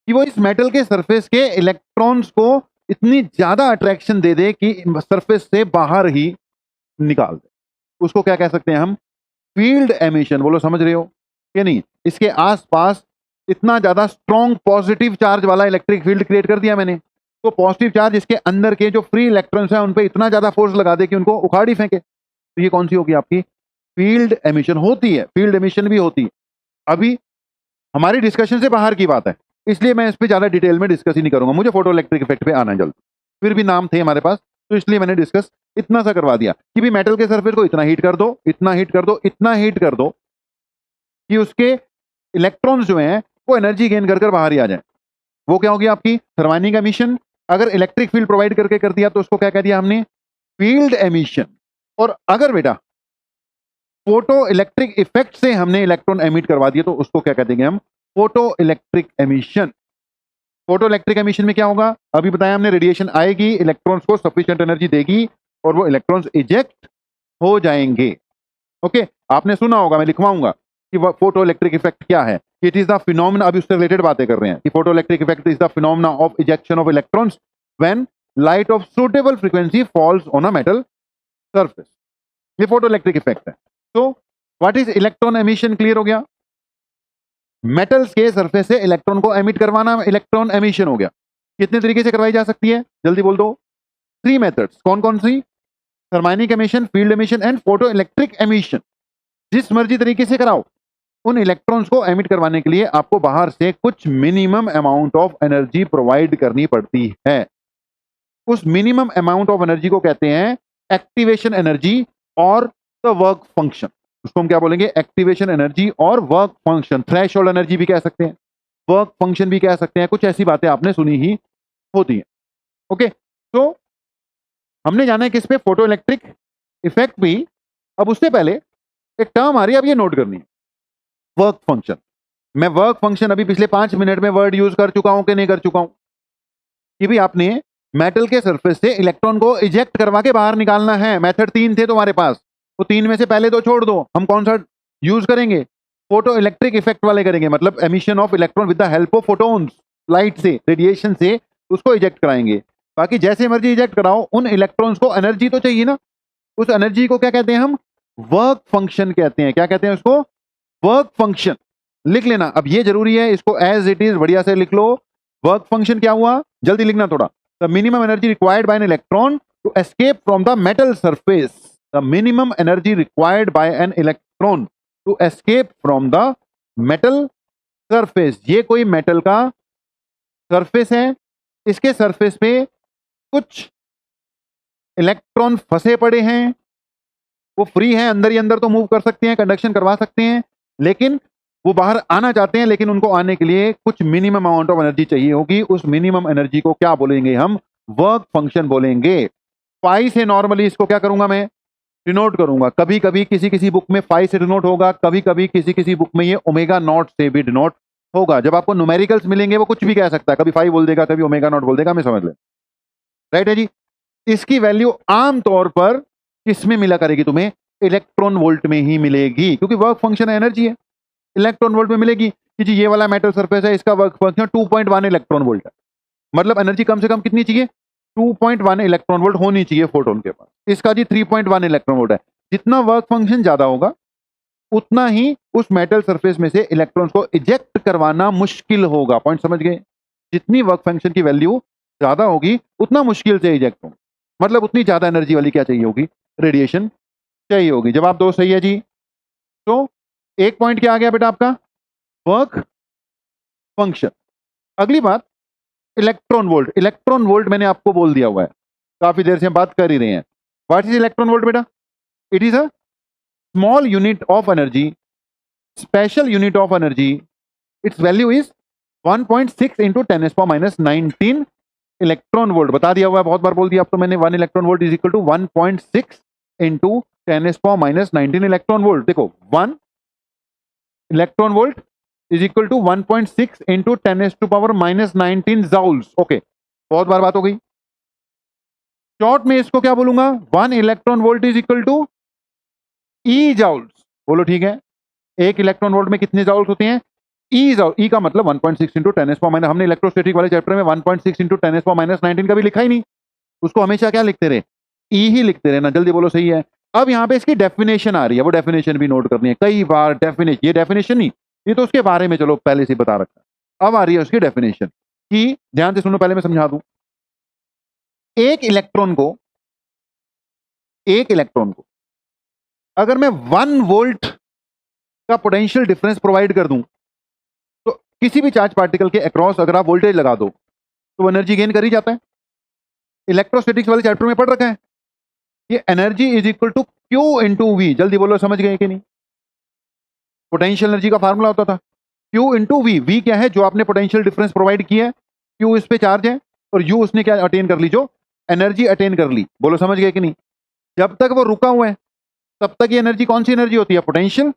कि वो इस मेटल के सरफेस के इलेक्ट्रॉन्स को इतनी ज्यादा अट्रैक्शन दे दे कि सरफेस से बाहर ही निकाल दे। उसको क्या कह सकते हैं हम, फील्ड एमिशन। बोलो समझ रहे हो कि नहीं। इसके आसपास इतना ज्यादा स्ट्रॉन्ग पॉजिटिव चार्ज वाला इलेक्ट्रिक फील्ड क्रिएट कर दिया मैंने, तो पॉजिटिव चार्ज इसके अंदर के जो फ्री इलेक्ट्रॉन्स हैं उन पे इतना ज्यादा फोर्स लगा दे कि उनको उखाड़ ही फेंके। तो ये कौन सी होगी आपकी, फील्ड एमिशन होती है। फील्ड एमिशन भी होती है। अभी हमारी डिस्कशन से बाहर की बात है, इसलिए मैं इस पे ज्यादा डिटेल में डिस्कस ही नहीं करूंगा। मुझे फोटो इलेक्ट्रिक इफेक्ट पे आना है जल्द, फिर भी नाम थे हमारे पास, तो इसलिए मैंने डिस्कस इतना सा करवा दिया कि भी मेटल के सरफेस को इतना हीट कर दो, इतना हीट कर दो, इतना हीट कर दो कि उसके इलेक्ट्रॉन्स जो हैं वो एनर्जी गेन कर बाहर ही आ जाए। वो क्या होगी आपकी, थर्माइनिक एमिशन। अगर इलेक्ट्रिक फील्ड प्रोवाइड करके कर दिया तो उसको क्या कह दिया हमने, फील्ड एमिशन। और अगर बेटा फोटो इलेक्ट्रिक इफेक्ट से हमने इलेक्ट्रॉन एमिट करवा दिया तो उसको क्या कह देंगे हम, photo electric emission. Photo electric emission में क्या होगा, अभी बताया हमने, रेडिएशन आएगी, इलेक्ट्रॉन्स को सफिशिएंट एनर्जी देगी और वो इलेक्ट्रॉन्स इजेक्ट हो जाएंगे। ओके, आपने सुना होगा, मैं लिखवाऊंगा कि फोटो इलेक्ट्रिक इफेक्ट क्या है। इट इज द फिनोमेना, अभी उससे रिलेटेड बातें कर रहे हैं कि photo electric effect is the phenomena of ejection of electrons when light of suitable frequency falls on a metal surface. ये फोटो इलेक्ट्रिक इफेक्ट है। तो what is electron emission, clear हो गया। मेटल्स के सरफेस से इलेक्ट्रॉन को एमिट करवाना इलेक्ट्रॉन एमिशन हो गया। कितने तरीके से करवाई जा सकती है, जल्दी बोल दो। 3 मेथड्स, कौन कौन सी, thermionic emission, field emission and photoelectric emission. जिस मर्जी तरीके से कराओ, उन इलेक्ट्रॉन्स को एमिट करवाने के लिए आपको बाहर से कुछ minimum amount of energy provide करनी पड़ती है। उस मिनिमम अमाउंट ऑफ एनर्जी को कहते हैं एक्टिवेशन एनर्जी और द वर्क फंक्शन। उसको हम क्या बोलेंगे, एक्टिवेशन एनर्जी और वर्क फंक्शन। थ्रेशोल्ड एनर्जी भी कह सकते हैं, वर्क फंक्शन भी कह सकते हैं। कुछ ऐसी बातें आपने सुनी ही होती हैं। ओके, तो हमने जाना है किस पे, फोटो इलेक्ट्रिक इफेक्ट भी। अब उससे पहले एक टर्म आ रही है, अब ये नोट करनी है, वर्क फंक्शन। मैं वर्क फंक्शन अभी पिछले 5 मिनट में वर्ड यूज कर चुका हूं कि नहीं कर चुका हूं, कि भी आपने मेटल के सरफेस से इलेक्ट्रॉन को इजेक्ट करवा के बाहर निकालना है। मेथड 3 थे तुम्हारे पास, वो 3 में से पहले तो छोड़ दो। हम कौन सा यूज करेंगे, फोटो इलेक्ट्रिक इफेक्ट वाले करेंगे, मतलब emission of electron with the help of photons, light से, रेडिएशन से उसको इजेक्ट कराएंगे। बाकी जैसे मर्जी इजेक्ट कराओ, उन इलेक्ट्रॉन्स को एनर्जी तो चाहिए ना। उस एनर्जी को क्या कहते हैं हम? वर्क फंक्शन कहते हैं। क्या कहते हैं उसको? Work function. लिख लेना, अब ये जरूरी है, इसको एज इट इज बढ़िया से लिख लो। वर्क फंक्शन क्या हुआ, जल्दी लिखना थोड़ा। The minimum energy required by an electron to escape from the metal surface. The minimum energy required by an electron to escape from the metal surface. ये कोई मेटल का सरफेस है, इसके सरफेस पे कुछ इलेक्ट्रॉन फंसे पड़े हैं, वो फ्री है, अंदर ही अंदर तो मूव कर सकते हैं, कंडक्शन करवा सकते हैं, लेकिन वो बाहर आना चाहते हैं, लेकिन उनको आने के लिए कुछ मिनिमम अमाउंट ऑफ एनर्जी चाहिए होगी। उस मिनिमम एनर्जी को क्या बोलेंगे हम? वर्क फंक्शन बोलेंगे। फाई से नॉर्मली इसको क्या करूंगा मैं? डिनोट करूंगा। कभी कभी किसी किसी बुक में फाई से डिनोट होगा, कभी कभी किसी किसी बुक में ये ओमेगा नॉट से भी डिनोट होगा। जब आपको न्यूमेरिकल्स मिलेंगे वो कुछ भी कह सकता है, कभी फाई बोल देगा, कभी ओमेगा नॉट बोल देगा, हमें समझ ले। राइट है जी। इसकी वैल्यू आमतौर पर किसमें मिला करेगी तुम्हें? इलेक्ट्रॉन वोल्ट में ही मिलेगी, क्योंकि वर्क फंक्शन एनर्जी है, इलेक्ट्रॉन वोल्ट में मिलेगी कि जी ये वाला मेटल सरफेस है, इसका वर्क फंक्शन 2.1 इलेक्ट्रॉन वोल्ट है। मतलब एनर्जी कम से कम कितनी चाहिए? 2.1 इलेक्ट्रॉन वोल्ट होनी चाहिए फोटोन के पास। इसका जी 3.1 इलेक्ट्रॉन वोल्ट है। जितना वर्क फंक्शन ज्यादा होगा, उतना ही उस मेटल सरफेस में से इलेक्ट्रॉन्स को इजेक्ट करवाना मुश्किल होगा। पॉइंट समझ गए? जितनी वर्क फंक्शन की वैल्यू ज्यादा होगी, उतना मुश्किल से इजेक्ट होगा। मतलब उतनी ज्यादा एनर्जी वाली क्या चाहिए होगी? रेडिएशन चाहिए होगी। जवाब दो सही है जी। तो एक पॉइंट क्या आ गया बेटा आपका? Work function. अगली बात, इलेक्ट्रॉन वोल्ट। इलेक्ट्रॉन वोल्ट मैंने आपको बोल दिया हुआ है, काफी देर से हम बात कर ही रहे हैं। व्हाट इज इलेक्ट्रॉन वोल्ट बेटा? It is a small unit of energy, special unit of energy. It's value is 1.6 into 10⁻⁹ electron volt. बता दिया हुआ है, बहुत बार बोल दिया अब तो मैंने। 1 electron volt is equal to 1.6 into 10⁻⁹ electron volt. देखो 1 electron volt is equal to 1.6 into 10⁻⁹ joules. Okay, बहुत बार बात हो गई। शॉर्ट में इसको क्या बोलूंगा? 1 electron volt is equal to e joules. बोलो ठीक है। एक इलेक्ट्रॉन वोल्ट में कितने जाउल्स होते हैं? ई जाउल। ई का मतलब 1.6 इंटू 10⁻⁻, हमने इलेक्ट्रोस्टैटिक वाले चैप्टर में 1.6 इंटू 10⁻⁹ कभी लिखा ही नहीं। उसको हमेशा क्या लिखते रहे? ई ही लिखते रहे ना। जल्दी बोलो सही है। अब यहां पे इसकी डेफिनेशन आ रही है, वो डेफिनेशन भी नोट करनी है। कई बार डेफिनेशन, ये डेफिनेशन नहीं, ये तो उसके बारे में चलो पहले से बता रखा है। अब आ रही है उसकी डेफिनेशन की, ध्यान से सुनो, पहले मैं समझा दूं। एक इलेक्ट्रॉन को अगर मैं 1 वोल्ट का पोटेंशियल डिफरेंस प्रोवाइड कर दूं, तो किसी भी चार्ज पार्टिकल के अक्रॉस अगर आप वोल्टेज लगा दो, तो वो एनर्जी गेन कर ही जाता है। इलेक्ट्रोस्टैटिक्स वाले चैप्टर में पढ़ रखा है। ये energy is equal to q into v. जल्दी बोलो, समझ गए कि नहीं? पोटेंशियल एनर्जी का फार्मूला होता था क्यू इंटू वी। वी क्या है? जो आपने पोटेंशियल डिफरेंस प्रोवाइड किया है। क्यू इस पे चार्ज है, और यू उसने क्या अटेन कर ली? जो एनर्जी अटेन कर ली। बोलो समझ गए कि नहीं? जब तक वो रुका हुआ है, तब तक ये एनर्जी कौन सी एनर्जी होती है? पोटेंशियल।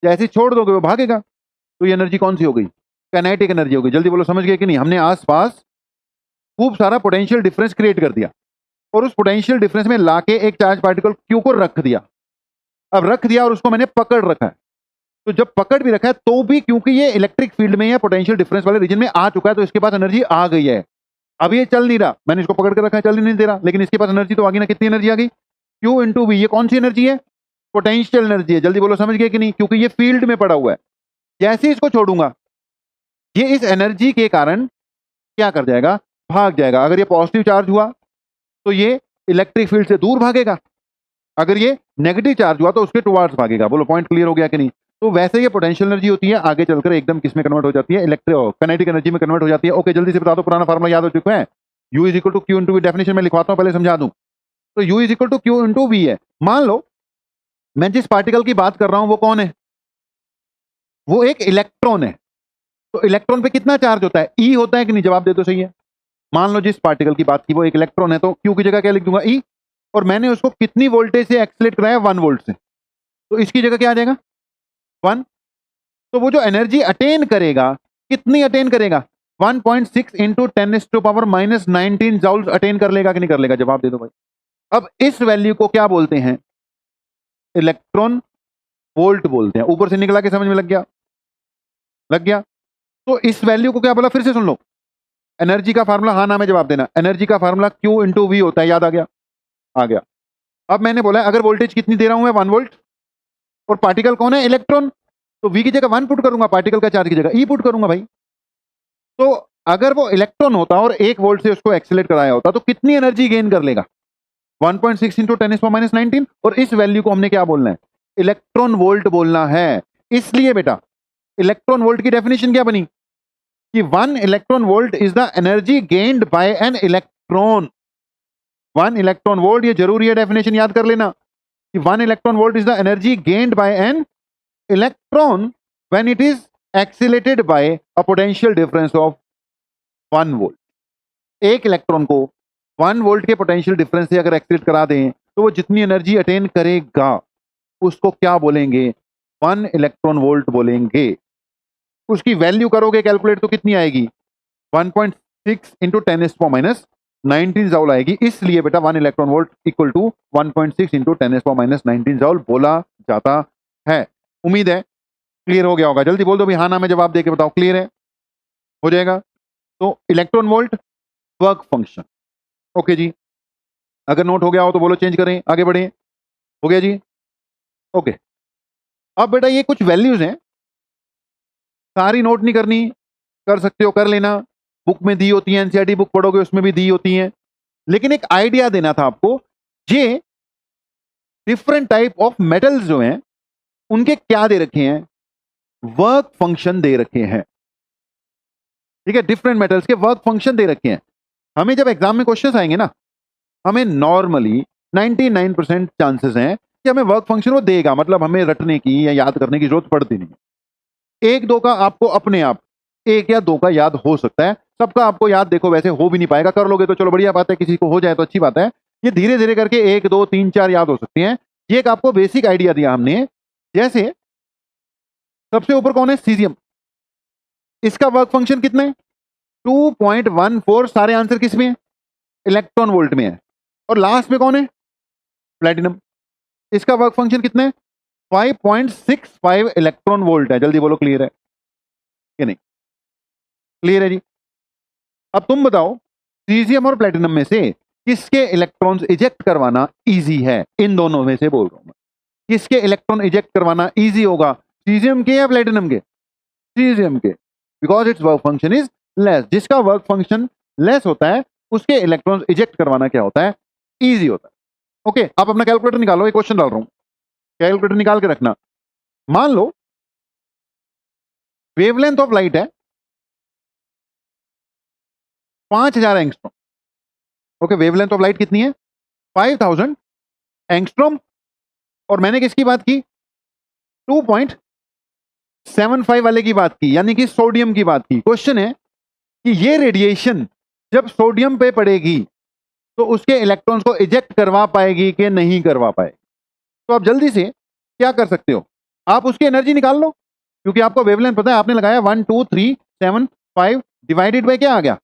जैसे छोड़ दोगे वो भागेगा, तो ये एनर्जी कौन सी हो गई? काइनेटिक एनर्जी हो गई। जल्दी बोलो समझ गए कि नहीं? हमने आसपास खूब सारा पोटेंशियल डिफरेंस क्रिएट कर दिया, और उस पोटेंशियल डिफरेंस में लाके एक चार्ज पार्टिकल क्यू को रख दिया। अब रख दिया और उसको मैंने पकड़ रखा है। तो जब पकड़ भी रखा है, तो भी क्योंकि ये इलेक्ट्रिक फील्ड में या पोटेंशियल डिफरेंस वाले रीजन में आ चुका है, तो इसके पास एनर्जी आ गई है। अब ये चल नहीं रहा, मैंने इसको पकड़ कर रखा है, चल ही नहीं दे रहा, लेकिन इसके पास एनर्जी तो आ गई ना। कितनी एनर्जी आ गई? Q into v. ये कौन सी एनर्जी है? पोटेंशियल एनर्जी है। जल्दी बोलो समझ गए कि नहीं? क्योंकि ये फील्ड में पड़ा हुआ है। जैसे इसको छोड़ूंगा, ये इस एनर्जी के कारण क्या कर जाएगा? भाग जाएगा। अगर ये पॉजिटिव चार्ज हुआ, तो ये इलेक्ट्रिक फील्ड से दूर भागेगा। अगर ये नेगेटिव चार्ज हुआ, तो उसके टुवार्ड्स भागेगा। बोलो पॉइंट क्लियर हो गया कि नहीं? तो वैसे ये पोटेंशियल एनर्जी होती है, आगे चलकर एकदम किस में कन्वर्ट हो जाती है? काइनेटिक एनर्जी में कन्वर्ट हो जाती है। ओके, जल्दी से बता दो, पुराना फार्मूला याद हो चुका है? U is equal to q into v. Definition में लिखवाता हूं, पहले समझा दूं। तो U is equal to q into v है। मान लो मैं जिस पार्टिकल की बात कर रहा हूं वो कौन है? वो एक इलेक्ट्रॉन है। तो इलेक्ट्रॉन पे कितना चार्ज होता है? ई होता है कि नहीं? जवाब दे दो सही है। मान लो जिस पार्टिकल की बात की वो एक इलेक्ट्रॉन है, तो क्यू की जगह क्या लिख दूंगा? ई। और मैंने उसको कितनी वोल्टेज से एक्सलेट कराया? 1 वोल्ट से। तो इसकी जगह क्या आ जाएगा? 1। तो वो जो एनर्जी अटेन करेगा, कितनी अटेन करेगा? 1.6 इंटू 10⁻⁹ जाउल्स अटेन कर लेगा कि नहीं कर लेगा? जवाब दे दो भाई। अब इस वैल्यू को क्या बोलते हैं? इलेक्ट्रॉन वोल्ट बोलते हैं। ऊपर से निकला के समझ में लग गया? लग गया। तो इस वैल्यू को क्या बोला? फिर से सुन लो। एनर्जी का फार्मूला, हाँ ना में जवाब देना। एनर्जी का फार्मूला Q इंटू वी होता है, याद आ गया? आ गया। अब मैंने बोला अगर वोल्टेज कितनी दे रहा हूं मैं, 1 वोल्ट, और पार्टिकल कौन है, इलेक्ट्रॉन, तो वी की जगह 1 पुट करूंगा, पार्टिकल का चार्ज की जगह ई पुट करूंगा भाई। तो अगर वो इलेक्ट्रॉन होता और 1 वोल्ट से उसको एक्सीलरेट कराया होता तो कितनी एनर्जी गेन कर लेगा, 1.6 इंटू 10⁻19। और इस वैल्यू को हमने क्या बोलना है, इलेक्ट्रॉन वोल्ट बोलना है। इसलिए बेटा इलेक्ट्रॉन वोल्ट की डेफिनेशन क्या बनी कि 1 electron volt is the energy gained by an electron. 1 electron volt, ये जरूरी है, डेफिनेशन याद कर लेना कि 1 electron volt is the energy gained by an electron when it is accelerated by a potential difference of 1 volt. एक इलेक्ट्रॉन को 1 वोल्ट के पोटेंशियल डिफरेंस से अगर एक्सीलरेट करा दें तो वो जितनी एनर्जी अटेन करेगा उसको क्या बोलेंगे, 1 इलेक्ट्रॉन वोल्ट बोलेंगे। उसकी वैल्यू करोगे कैलकुलेट तो कितनी आएगी, 1.6 इंटू 10⁻19 जॉल आएगी। इसलिए बेटा 1 electron volt equal to 1.6 into 10⁻19 joule बोला जाता है। उम्मीद है क्लियर हो गया होगा। जल्दी बोल दो भी हाँ ना में जवाब देके बताओ, क्लियर है, हो जाएगा। तो electron volt work function, okay जी। अगर नोट हो गया हो तो बोलो चेंज करें, आगे बढ़े। हो गया जी, ओके। अब बेटा ये कुछ वैल्यूज हैं, सारी नोट नहीं करनी, कर सकते हो कर लेना, बुक में दी होती है, एनसीईआरटी बुक पढ़ोगे उसमें भी दी होती हैं। लेकिन एक आइडिया देना था आपको, ये डिफरेंट टाइप ऑफ मेटल्स जो हैं उनके क्या दे रखे हैं, वर्क फंक्शन दे रखे हैं। ठीक है, डिफरेंट मेटल्स के वर्क फंक्शन दे रखे हैं। हमें जब एग्जाम में क्वेश्चंस आएंगे ना, हमें नॉर्मली 99% चांसेस हैं कि हमें वर्क फंक्शन वो देगा, मतलब हमें रटने की या याद करने की जरूरत पड़ती नहीं है। एक दो का आपको अपने आप, एक या दो का याद हो सकता है, सबका आपको याद देखो वैसे हो भी नहीं पाएगा, कर लोगे तो चलो बढ़िया बात है, किसी को हो जाए तो अच्छी बात है। ये धीरे धीरे करके 1 2 3 4 याद हो सकती हैं। ये एक आपको बेसिक आइडिया दिया हमने। जैसे सबसे ऊपर कौन है, सीजियम, इसका वर्क फंक्शन कितना है, 2.14। सारे आंसर किस में है, इलेक्ट्रॉन वोल्ट में है। और लास्ट में कौन है, प्लेटिनम, इसका वर्क फंक्शन कितना है, 5.65 इलेक्ट्रॉन वोल्ट है। जल्दी बोलो क्लियर है कि नहीं, क्लियर है जी। अब तुम बताओ सीजियम और प्लेटिनम में से किसके इलेक्ट्रॉन्स इजेक्ट करवाना इजी है, इन दोनों में से बोल रहा हूं मैं, किसके इलेक्ट्रॉन इजेक्ट करवाना इजी होगा, सीजियम के या प्लेटिनम के, सीजियम के, because it's work function is less. जिसका वर्क फंक्शन लेस होता है उसके इलेक्ट्रॉन्स इजेक्ट करवाना क्या होता है, इजी होता है। ओके, आप अपना कैलकुलेटर निकालो, एक क्वेश्चन डाल रहा हूं, कैलकुलेटर निकाल के रखना। मान लो वेवलेंथ ऑफ लाइट है 5000 angstrom. Okay, wavelength of light कितनी है, 5000 एंगस्ट्रॉम। और मैंने किसकी बात की, 2.75 वाले की बात की, यानी कि सोडियम की बात की। क्वेश्चन है कि ये रेडिएशन जब सोडियम पे पड़ेगी तो उसके इलेक्ट्रॉन्स को इजेक्ट करवा पाएगी कि नहीं करवा पाएगी। तो आप जल्दी से क्या कर सकते हो, आप उसकी एनर्जी निकाल लो, क्योंकि आपको वेवलेंथ पता है, आपने लगाया 1 2 3 7 5 डिवाइडेड बाय क्या आ गया,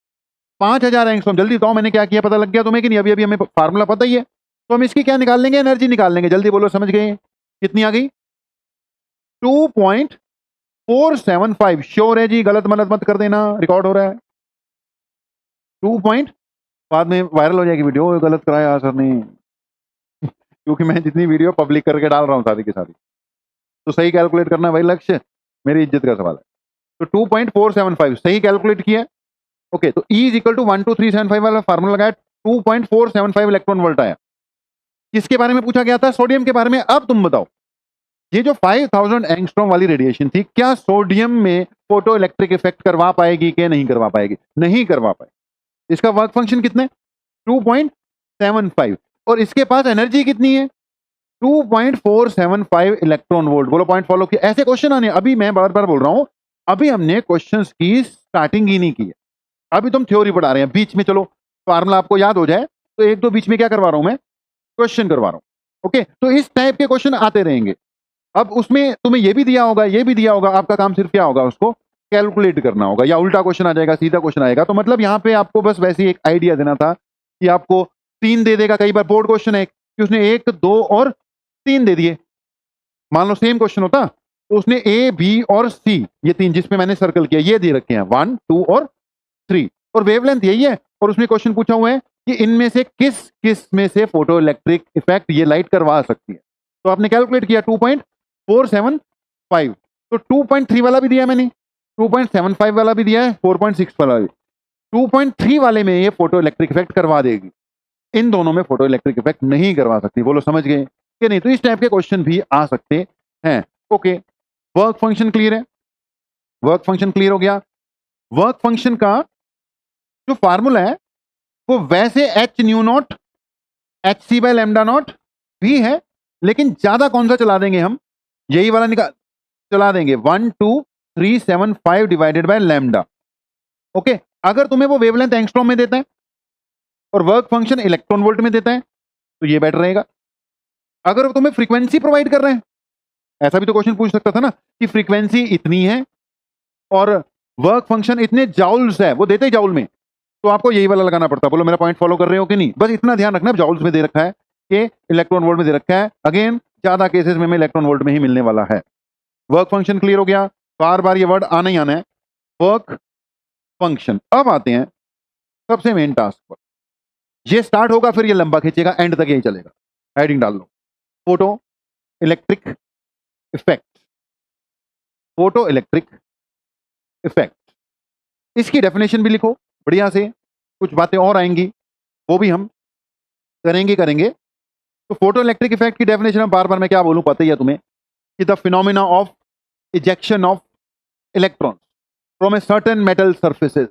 5000 एंगस्ट्रॉम। जल्दी बताओ मैंने क्या किया, पता लग गया तुम्हें कि नहीं, अभी अभी हमें फार्मूला पता ही है, तो हम इसकी क्या निकाल लेंगे, एनर्जी निकाल लेंगे। जल्दी बोलो, समझ गए, कितनी आ गई, 2.475। श्योर है जी, गलत मलत मत कर देना, रिकॉर्ड हो रहा है। 2 बाद में वायरल हो जाएगी वीडियो, गलत कराया सर ने क्योंकि मैं जितनी वीडियो पब्लिक करके डाल रहा हूँ सारी की सारी, तो सही कैलकुलेट करना वही लक्ष्य, मेरी इज्जत का सवाल है। तो 2.475 सही कैलकुलेट किया। ओके, तो E इज इक्वल टू 12375 वाला फार्मूला लगाया, 2.475 इलेक्ट्रॉन वोल्ट आया। किसके बारे में पूछा गया था, सोडियम के बारे में। अब तुम बताओ, ये जो 5000 एंगस्ट्रॉम वाली रेडिएशन थी, क्या सोडियम में फोटो इलेक्ट्रिक इफेक्ट करवा पाएगी कि नहीं करवा पाएगी, नहीं करवा पाएगी। इसका वर्क फंक्शन कितना है, 2.75। और इसके पास एनर्जी कितनी है, 2.475 इलेक्ट्रॉन वोल्ट। बोलो पॉइंट फॉलो किया। ऐसे क्वेश्चन आने, अभी मैं बार बार बोल रहा हूं, अभी हमने क्वेश्चंस की स्टार्टिंग ही नहीं की है, अभी तुम थ्योरी पढ़ा रहे हैं। बीच में चलो फार्मूला आपको याद हो जाए तो एक दो बीच में क्या करवा रहा हूं मैं, क्वेश्चन करवा रहा हूं। ओके, तो इस टाइप के क्वेश्चन आते रहेंगे। अब उसमें तुम्हें ये भी दिया होगा, ये भी दिया होगा, आपका काम सिर्फ क्या होगा, उसको कैलकुलेट करना होगा, या उल्टा क्वेश्चन आ जाएगा, सीधा क्वेश्चन आएगा। तो मतलब यहाँ पे आपको बस वैसे ही एक आइडिया देना था कि आपको 3 दे देगा, कई बार बोर्ड क्वेश्चन है कि उसने 1 2 और 3 दे दिए। मान लो सेम क्वेश्चन होता तो उसने A B और C, ये 3 जिसमें मैंने सर्कल किया, ये दे रखे हैं 1 2 और 3। और वेवलेंथ यही है, और उसमें क्वेश्चन पूछा हुआ है कि इनमें से किस किस में से फोटो इलेक्ट्रिक इफेक्ट ये लाइट करवा सकती है। तो आपने कैलकुलेट किया 2.475, तो 2.3 वाला भी दिया मैंने, 2.75 वाला भी दिया है, 4.6 वाला भी। 2.3 वाले में ये फोटो इलेक्ट्रिक इफेक्ट करवा देगी, इन दोनों में फोटो इलेक्ट्रिक इफेक्ट नहीं करवा सकती। बोलो समझ गए कि नहीं? तो इस टाइप के क्वेश्चन भी आ सकते हैं। ओके, वर्क फंक्शन क्लियर है? वर्क फंक्शन क्लियर हो गया। वर्क फंक्शन का जो फार्मूला है वो वैसे h nu not h c by lambda not भी है, लेकिन ज्यादा कौन सा चला देंगे हम? यही वाला निकाल चला देंगे, 12375 डिवाइडेड बाय लैम्डा। ओके, अगर तुम्हें वो वेवलेंथ एंगस्ट्रॉम में देता है और वर्क फंक्शन इलेक्ट्रॉन वोल्ट में देता है तो ये बेटर रहेगा। अगर वो तुम्हें फ्रीक्वेंसी प्रोवाइड कर रहे हैं, ऐसा भी तो क्वेश्चन पूछ सकता था ना कि फ्रीक्वेंसी इतनी है और वर्क फंक्शन इतने जाउल्स है, वो देते ही जाउल में, तो आपको यही वाला लगाना पड़ता। बोलो मेरा पॉइंट फॉलो कर रहे हो कि नहीं? बस इतना ध्यान रखना, जाउल्स में दे रखा है कि इलेक्ट्रॉन वोल्ट में दे रखा है। अगेन ज्यादा केसेस में इलेक्ट्रॉन वोल्ट में ही मिलने वाला है। वर्क फंक्शन क्लियर हो गया, बार बार ये वर्ड आना ही आना है, वर्क फंक्शन। अब आते हैं सबसे मेन टास्क पर। ये स्टार्ट होगा फिर ये लंबा खींचेगा, एंड तक यही चलेगा। हेडिंग डाल लो, photoelectric effect. Photoelectric effect, इसकी डेफिनेशन भी लिखो बढ़िया से, कुछ बातें और आएंगी वो भी हम करेंगे। तो फोटो इलेक्ट्रिक इफेक्ट की डेफिनेशन बार बार मैं क्या बोलूं, पता ही है तुम्हें कि the phenomena of ejection of electron from a certain metal surfaces.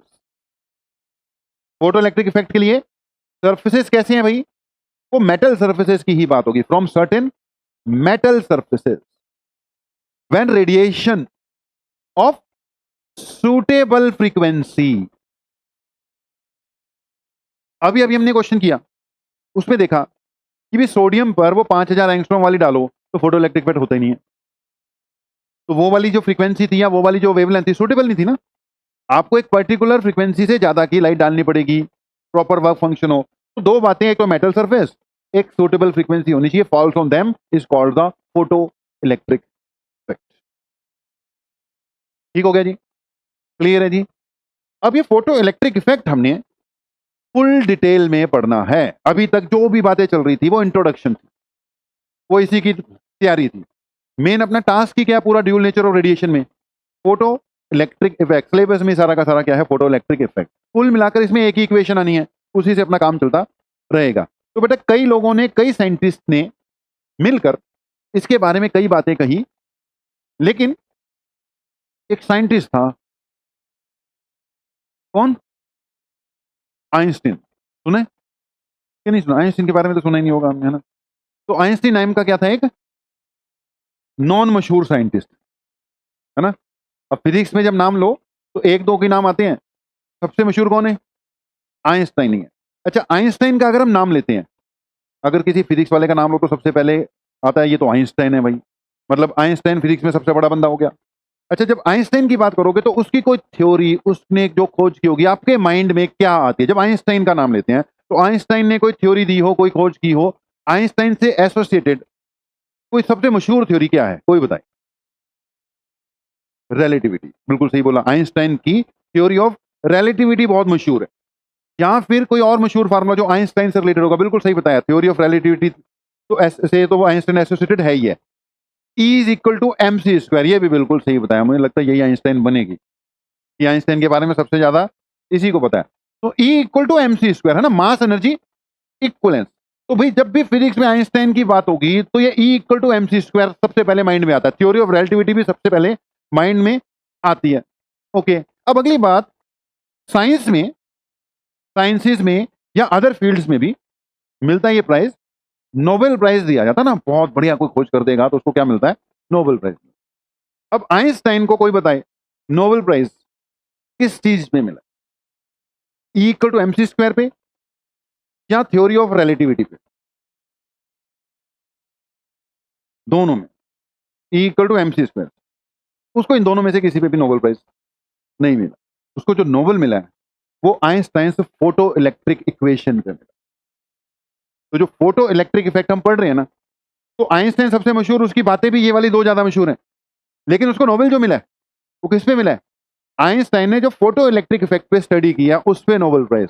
Photo electric effect के लिए सर्फेसेस कैसे हैं भाई? वो मेटल सर्फेसेस की ही बात होगी, from certain metal surfaces when radiation of suitable frequency. अभी हमने क्वेश्चन किया, उसमें देखा कि भी सोडियम पर वो 5000 एंगस्ट्रॉम वाली डालो तो फोटो इलेक्ट्रिक इफेक्ट होता ही नहीं है। तो वो वाली जो फ्रीक्वेंसी थी या वो वाली जो वेवलेंथ थी सूटेबल नहीं थी ना। आपको एक पर्टिकुलर फ्रीक्वेंसी से ज्यादा की लाइट डालनी पड़ेगी, प्रॉपर वर्क फंक्शन हो। तो दो बातें, एक तो मेटल सरफेस, एक सूटेबल फ्रीक्वेंसी होनी चाहिए। Falls on them is called the photo electric effect. ठीक हो गया जी? क्लियर है जी? अब ये फोटो इलेक्ट्रिक इफेक्ट हमने फुल डिटेल में पढ़ना है। अभी तक जो भी बातें चल रही थी वो इंट्रोडक्शन थी, वो इसी की तैयारी थी। मेन अपना टास्क ही क्या, पूरा ड्यूल नेचर ऑफ रेडिएशन में फोटो इलेक्ट्रिक इफेक्ट। सिलेबस में सारा का सारा क्या है? Photo electric effect. कुल मिलाकर इसमें एक ही इक्वेशन आनी है, उसी से अपना काम चलता रहेगा। तो बेटा कई लोगों ने, कई साइंटिस्ट ने मिलकर इसके बारे में कई बातें कही, लेकिन एक साइंटिस्ट था, कौन? आइंस्टीन। सुने कि नहीं सुना? आइंस्टीन के बारे में तो सुना ही नहीं होगा हमने, है ना? तो आइंस्टीन नाम का क्या था? एक नॉन मशहूर साइंटिस्ट, है ना? अब फिजिक्स में जब नाम लो तो एक दो के नाम आते हैं, सबसे मशहूर कौन है? आइंस्टाइन ही है। अच्छा, आइंस्टाइन का अगर हम नाम लेते हैं, अगर किसी फिजिक्स वाले का नाम लो तो सबसे पहले आता है ये तो आइंस्टाइन है भाई, मतलब आइंस्टाइन फिजिक्स में सबसे बड़ा बंदा हो गया। अच्छा, जब आइंस्टाइन की बात करोगे तो उसकी कोई थ्योरी, उसने जो खोज की होगी, आपके माइंड में क्या आती है जब आइंस्टाइन का नाम लेते हैं? तो आइंस्टाइन ने कोई थ्योरी दी हो, कोई खोज की हो, आइंस्टाइन से एसोसिएटेड कोई सबसे मशहूर थ्योरी क्या है? कोई बताए? रिलेटिविटी। बिल्कुल सही बोला, आइंस्टाइन की थ्योरी ऑफ रिलेटिविटी बहुत मशहूर है। या फिर कोई और मशहूर फार्मूला जो आइंस्टाइन से रिलेटेड होगा? बिल्कुल सही बताया, थ्योरी ऑफ रिलेटिविटी तो ऐसे तो वो आइंस्टाइन एसोसिएटेड है ही है। E is equal to m c square, ये भी बिल्कुल सही बताया। मुझे लगता है यही आइंस्टाइन बनेगी, ये आइंस्टाइन के बारे में सबसे ज्यादा इसी को पता है। तो E equal to m c square है ना, मास एनर्जी इक्वलेंस। तो भाई जब भी फिजिक्स में आइंस्टाइन की बात होगी तो ये E equal to m c square सबसे पहले माइंड में आता है। थ्योरी ऑफ रिलेटिविटी भी सबसे पहले माइंड में आती है। ओके, अब अगली बात, साइंस में, साइंसेज में या अदर फील्ड्स में भी मिलता है ये प्राइज, नोबेल प्राइज दिया जाता है ना। बहुत बढ़िया कोई खोज कर देगा तो उसको क्या मिलता है? Nobel prize. अब आइंस्टाइन को कोई बताए नोबेल प्राइज किस चीज में मिला? E equal to m c square पे या थ्योरी ऑफ रिलेटिविटी पे? दोनों में। E equal to m c square, उसको इन दोनों में से किसी पे भी नोबेल प्राइज नहीं मिला। उसको जो नोबेल मिला है वो आइंस्टाइन से फोटो इलेक्ट्रिक इक्वेशन पे मिला। तो जो फोटो इलेक्ट्रिक इफेक्ट हम पढ़ रहे हैं ना, तो आइंस्टाइन सबसे मशहूर, उसकी बातें भी ये वाली दो ज्यादा मशहूर हैं, लेकिन उसको नोबेल जो मिला है वो किस पे मिला है? आइंस्टाइन ने जो फोटो इलेक्ट्रिक इफेक्ट पे स्टडी किया उस पे नोबेल प्राइज,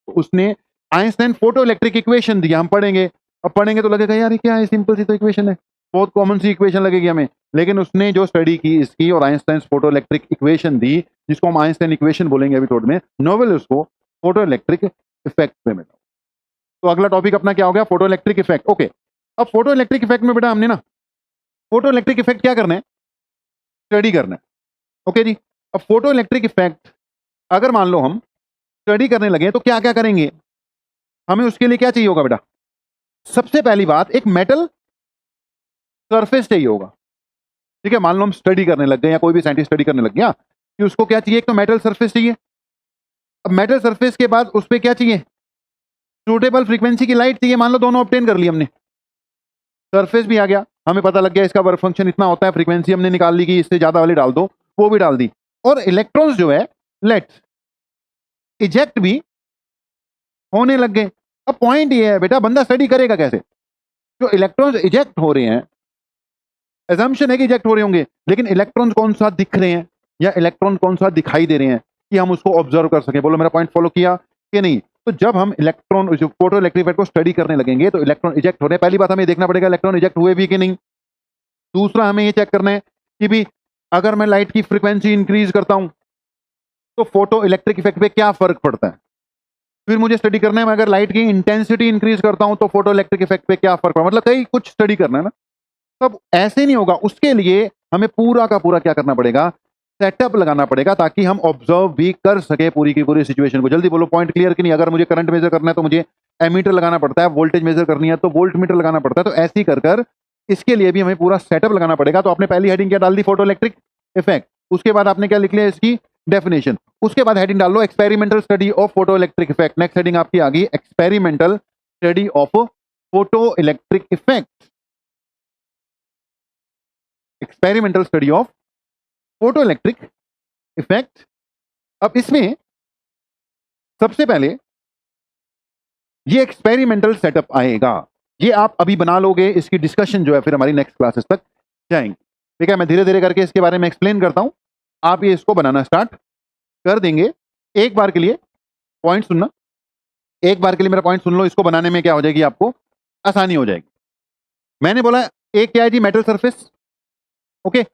उसने आइंस्टाइन फोटो इलेक्ट्रिक इक्वेशन दिया, हम पढ़ेंगे, अब पढ़ेंगे तो लगेगा यार ये क्या है, सिंपल सी तो इक्वेशन है, बहुत कॉमन सी इक्वेशन लगेगी हमें, लेकिन उसने जो स्टडी की इसकी और आइंस्टाइन फोटो इलेक्ट्रिक इक्वेशन दी, जिसको हम आइंस्टाइन इक्वेशन बोलेंगे अभी थोड़ी में, नोबेल उसको फोटो इलेक्ट्रिक इफेक्ट पे मिला। तो अगला टॉपिक अपना क्या हो गया, फोटो इलेक्ट्रिक इफेक्ट। ओके, अब फोटो इलेक्ट्रिक इफेक्ट में बेटा हमने ना फोटो इलेक्ट्रिक इफेक्ट क्या करना है, स्टडी करना है। ओके जी, अब फोटो इलेक्ट्रिक इफेक्ट अगर मान लो हम स्टडी करने लगे तो क्या क्या करेंगे, हमें उसके लिए क्या चाहिए होगा बेटा, सबसे पहली बात एक मेटल सरफेस चाहिए होगा। ठीक है, मान लो हम स्टडी करने लग गए या कोई भी साइंटिस्ट स्टडी करने लग गया कि उसको क्या चाहिए, एक तो मेटल सरफेस चाहिए। अब मेटल सरफेस के बाद उस पर क्या चाहिए, सूटेबल फ्रीक्वेंसी की लाइट चाहिए। मान लो दोनों ऑब्टेन कर ली हमने, सरफेस भी आ गया, हमें पता लग गया इसका वर्क फंक्शन इतना होता है, फ्रीक्वेंसी हमने निकाल ली कि इससे ज्यादा वाली डाल दो, वो भी डाल दी, और इलेक्ट्रॉन्स जो है लेट्स इजेक्ट भी होने लग गए। अब पॉइंट ये है बेटा, बंदा स्टडी करेगा कैसे, जो इलेक्ट्रॉन्स इजेक्ट हो रहे हैं, assumption है कि इजेक्ट हो रहे होंगे, लेकिन इलेक्ट्रॉन कौन सा दिख रहे हैं या इलेक्ट्रॉन कौन सा दिखाई दे रहे हैं कि हम उसको ऑब्जर्व कर सकें। बोलो मेरा पॉइंट फॉलो किया कि नहीं। तो जब हम इलेक्ट्रॉन जो फोटो इलेक्ट्रिक इफेक्ट को स्टडी करने लगेंगे तो इलेक्ट्रॉन इजेक्ट हो रहे हैं, पहली बात हमें देखना पड़ेगा इलेक्ट्रॉन इजेक्ट हुए भी कि नहीं। दूसरा हमें ये चेक करना है कि भी अगर मैं लाइट की फ्रीक्वेंसी इंक्रीज करता हूं तो फोटो इलेक्ट्रिक इफेक्ट पे क्या फर्क पड़ता है। फिर मुझे स्टडी करना है मैं अगर लाइट की इंटेंसिटी इंक्रीज करता हूं तो फोटो इलेक्ट्रिक इफेक्ट पे क्या फर्क पड़ता है, मतलब कई कुछ स्टडी करना है ना। तब ऐसे नहीं होगा, उसके लिए हमें पूरा का पूरा क्या करना पड़ेगा, सेटअप लगाना पड़ेगा, ताकि हम ऑब्जर्व भी कर सके पूरी की पूरी सिचुएशन को। जल्दी बोलो पॉइंट क्लियर कि नहीं। अगर मुझे करंट मेजर करना है तो मुझे एमीटर लगाना पड़ता है, वोल्टेज मेजर करनी है तो वोल्ट मीटर लगाना पड़ता है। तो ऐसे ही कर कर इसके लिए भी हमें पूरा सेटअप लगाना पड़ेगा। तो आपने पहली हेडिंग क्या डाल दी, फोटो इलेक्ट्रिक इफेक्ट। उसके बाद आपने क्या लिख लिया, इसकी डेफिनेशन। उसके बाद हेडिंग डाल लो experimental study of photoelectric effect. Next heading आपकी आ गई experimental study of photoelectric effect. Experimental study of photoelectric effect. अब इसमें सबसे पहले ये एक्सपेरिमेंटल सेटअप आएगा, ये आप अभी बना लोगे, इसकी डिस्कशन जो है फिर हमारी नेक्स्ट क्लासेस तक जाएंगे। ठीक है, मैं धीरे धीरे करके इसके बारे में एक्सप्लेन करता हूं, आप ये इसको बनाना स्टार्ट कर देंगे। एक बार के लिए पॉइंट सुनना, एक बार के लिए मेरा पॉइंट सुन लो, इसको बनाने में क्या हो जाएगी, आपको आसानी हो जाएगी। मैंने बोला एक क्या है जी, मेटल सरफेस। ओके,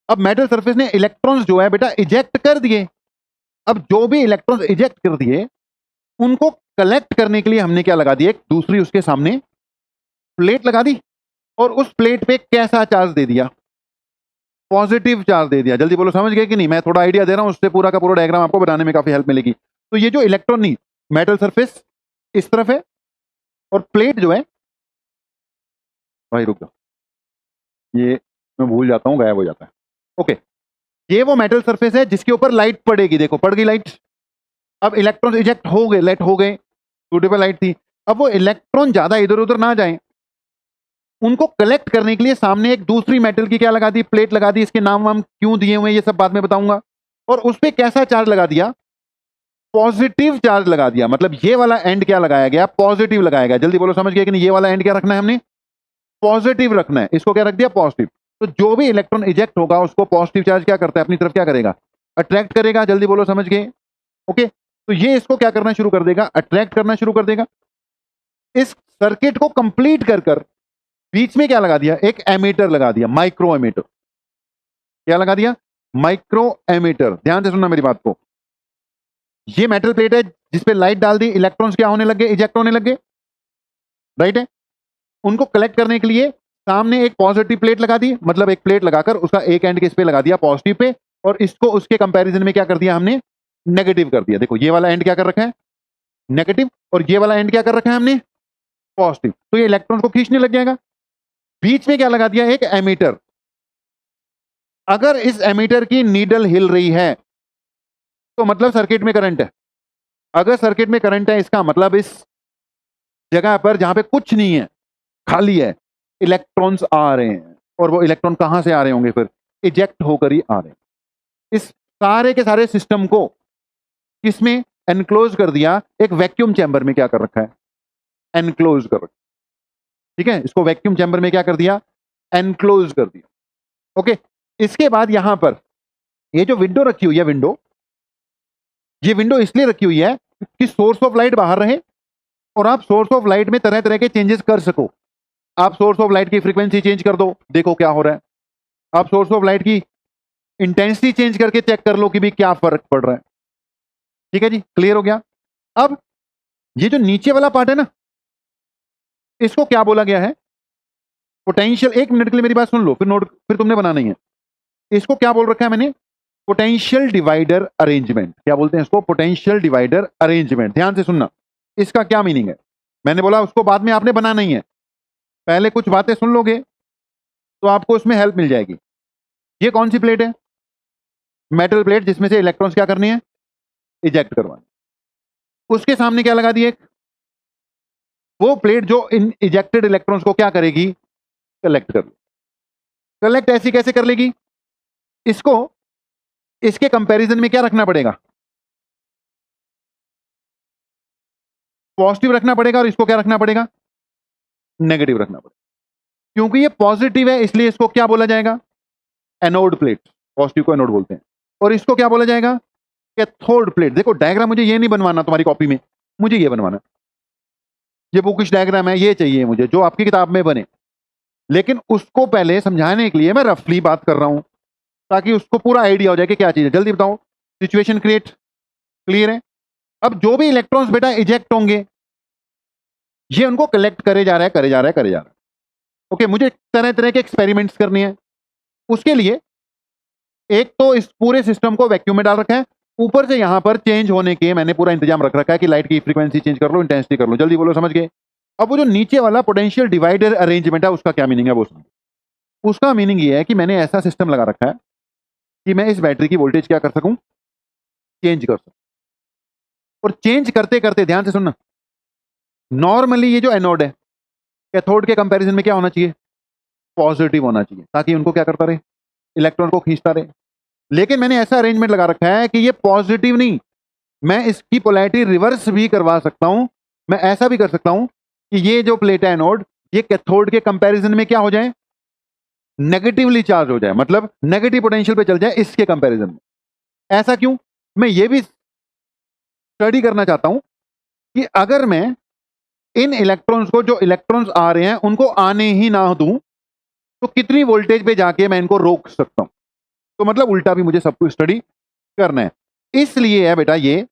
अब मेटल सरफेस ने इलेक्ट्रॉन्स जो है बेटा इजेक्ट कर दिए। अब जो भी इलेक्ट्रॉन्स इजेक्ट कर दिए उनको कलेक्ट करने के लिए हमने क्या लगा दी, एक दूसरी उसके सामने प्लेट लगा दी, और उस प्लेट पे कैसा चार्ज दे दिया, पॉजिटिव चार्ज दे दिया। जल्दी बोलो समझ गए कि नहीं। मैं थोड़ा आइडिया दे रहा हूं, उससे पूरा का पूरा डायग्राम आपको बनाने में काफी हेल्प मिलेगी। तो ये जो इलेक्ट्रॉन नहीं, मेटल सरफेस इस तरफ है और प्लेट जो है, भाई रुक जाओ, ये मैं भूल जाता हूं, गायब हो जाता है। ओके, ये वो मेटल सरफेस है जिसके ऊपर लाइट पड़ेगी। देखो पड़ गई लाइट। अब इलेक्ट्रॉन इजेक्ट हो गए, लेट हो गए, सूटेबल लाइट थी। अब वो इलेक्ट्रॉन ज्यादा इधर उधर ना जाए, उनको कलेक्ट करने के लिए सामने एक दूसरी मेटल की क्या लगा दी, प्लेट लगा दी। इसके नाम वाम क्यों दिए हुए ये सब बाद में बताऊंगा। और उस पर कैसा चार्ज लगा दिया, पॉजिटिव चार्ज लगा दिया। मतलब ये वाला एंड क्या लगाया गया, पॉजिटिव लगाया गया। जल्दी बोलो समझ गए कि नहीं। ये वाला एंड क्या रखना है हमने, पॉजिटिव रखना है। इसको क्या रख दिया, पॉजिटिव। तो जो भी इलेक्ट्रॉन इजेक्ट होगा उसको पॉजिटिव चार्ज क्या करता है, अपनी तरफ क्या करेगा, अट्रैक्ट करेगा। जल्दी बोलो समझ गए। ओके, तो ये इसको क्या करना शुरू कर देगा, अट्रैक्ट करना शुरू कर देगा। इस सर्किट को कंप्लीट कर कर बीच में क्या लगा दिया, एक एमीटर लगा दिया, माइक्रो एमीटर। क्या लगा दिया, माइक्रो एमीटर। ध्यान से सुनना मेरी बात को। ये मेटल प्लेट है जिसपे लाइट डाल दी, इलेक्ट्रॉन्स क्या होने लगे, इजेक्ट होने लगे, राइट है। उनको कलेक्ट करने के लिए सामने एक पॉजिटिव प्लेट लगा दी, मतलब एक प्लेट लगाकर उसका एक एंड किस पे लगा दिया, पॉजिटिव पे, और इसको उसके कंपैरिजन में क्या कर दिया हमने, नेगेटिव कर दिया। देखो ये वाला एंड क्या कर रखा है, नेगेटिव, और ये वाला एंड क्या कर रखा है हमने, पॉजिटिव। तो ये इलेक्ट्रॉन को खींचने लग जाएगा। बीच में क्या लगा दिया, एक एमीटर। अगर इस एमीटर की नीडल हिल रही है तो मतलब सर्किट में करंट है। अगर सर्किट में करंट है इसका मतलब इस जगह पर जहां पे कुछ नहीं है, खाली है, इलेक्ट्रॉन्स आ रहे हैं। और वो इलेक्ट्रॉन कहां से आ रहे होंगे, फिर इजेक्ट होकर ही आ रहे हैं। इस सारे के सारे सिस्टम को किसमें एनक्लोज कर दिया, एक वैक्यूम चैम्बर में क्या कर रखा है, एनक्लोज कर रखा है। ठीक है, इसको वैक्यूम चैम्बर में क्या कर दिया, एनक्लोज कर दिया। ओके, इसके बाद यहां पर ये जो विंडो रखी हुई है ये विंडो इसलिए रखी हुई है कि सोर्स ऑफ लाइट बाहर रहे और आप सोर्स ऑफ लाइट में तरह तरह के चेंजेस कर सको। आप सोर्स ऑफ लाइट की फ्रीक्वेंसी चेंज कर दो, देखो क्या हो रहा है। आप सोर्स ऑफ लाइट की इंटेंसिटी चेंज करके चेक कर लो कि भी क्या फर्क पड़ रहा है। ठीक है जी, क्लियर हो गया। अब ये जो नीचे वाला पार्ट है ना, इसको क्या बोला गया है? पोटेंशियल। एक मिनट के लिए मेरी बात सुन लो, फिर तुमने बनाना ही है। इसको क्या बोल रखा है मैंने? Potential divider arrangement. क्या बोलते हैं इसको? Potential divider arrangement. ध्यान से सुनना, इसका क्या मीनिंग है। मैंने बोला उसको बाद में आपने बनाना ही है, पहले कुछ बातें सुन लोगे तो आपको उसमें हेल्प मिल जाएगी। ये कौन सी प्लेट है? मेटल प्लेट, जिसमें से इलेक्ट्रॉन्स क्या करनी है? इजेक्ट करवानी। उसके सामने क्या लगा दिए? वो प्लेट जो इन इजेक्टेड इलेक्ट्रॉन्स को क्या करेगी? कलेक्ट कर। कलेक्ट ऐसी कैसे कर लेगी? इसको इसके कंपैरिजन में क्या रखना पड़ेगा? पॉजिटिव रखना पड़ेगा। और इसको क्या रखना पड़ेगा? नेगेटिव रखना पड़ेगा। क्योंकि ये पॉजिटिव है इसलिए इसको क्या बोला जाएगा? Anode plate. पॉजिटिव को एनोड बोलते हैं। और इसको क्या बोला जाएगा? Cathode plate. देखो डायग्राम मुझे ये नहीं बनवाना तुम्हारी कॉपी में, मुझे ये बनवाना। ये बुकिश डायग्राम है, ये चाहिए मुझे जो आपकी किताब में बने। लेकिन उसको पहले समझाने के लिए मैं रफली बात कर रहा हूं, ताकि उसको पूरा आइडिया हो जाए कि क्या चीज है। जल्दी बताओ, सिचुएशन क्रिएट। क्लियर है? अब जो भी इलेक्ट्रॉन्स बेटा इजेक्ट होंगे, ये उनको कलेक्ट करे जा रहा है, करे जा रहा है, करे जा रहा है। ओके, मुझे तरह तरह के एक्सपेरिमेंट्स करने हैं। उसके लिए एक तो इस पूरे सिस्टम को वैक्यूम में डाल रखा है, ऊपर से यहां पर चेंज होने के मैंने पूरा इंतजाम रख रखा है कि लाइट की फ्रीक्वेंसी चेंज कर लो, इंटेंसिटी कर लो। जल्दी बोलो, समझ गए? अब वो जो नीचे वाला पोटेंशियल डिवाइडर अरेंजमेंट है, उसका क्या मीनिंग है वो समझो। उसका मीनिंग ये है कि मैंने ऐसा सिस्टम लगा रखा है कि मैं इस बैटरी की वोल्टेज क्या कर सकूं? चेंज कर सकूं। और चेंज करते करते, ध्यान से सुनना, नॉर्मली ये जो एनोड है, कैथोड के कंपैरिजन में क्या होना चाहिए? पॉजिटिव होना चाहिए, ताकि उनको क्या करता रहे? इलेक्ट्रॉन को खींचता रहे। लेकिन मैंने ऐसा अरेंजमेंट लगा रखा है कि ये पॉजिटिव नहीं, मैं इसकी पोलैरिटी रिवर्स भी करवा सकता हूं। मैं ऐसा भी कर सकता हूं कि ये जो प्लेट है एनोड, ये कैथोड के कंपैरिजन में क्या हो जाए? नेगेटिवली चार्ज हो जाए, मतलब नेगेटिव पोटेंशियल पे चल जाए इसके कंपैरिजन में। ऐसा क्यों? मैं ये भी स्टडी करना चाहता हूं कि अगर मैं इन इलेक्ट्रॉन्स को, जो इलेक्ट्रॉन्स आ रहे हैं उनको आने ही ना दूं, तो कितनी वोल्टेज पे जाके मैं इनको रोक सकता हूं। तो मतलब उल्टा भी मुझे सब कुछ स्टडी करना है। इसलिए है बेटा ये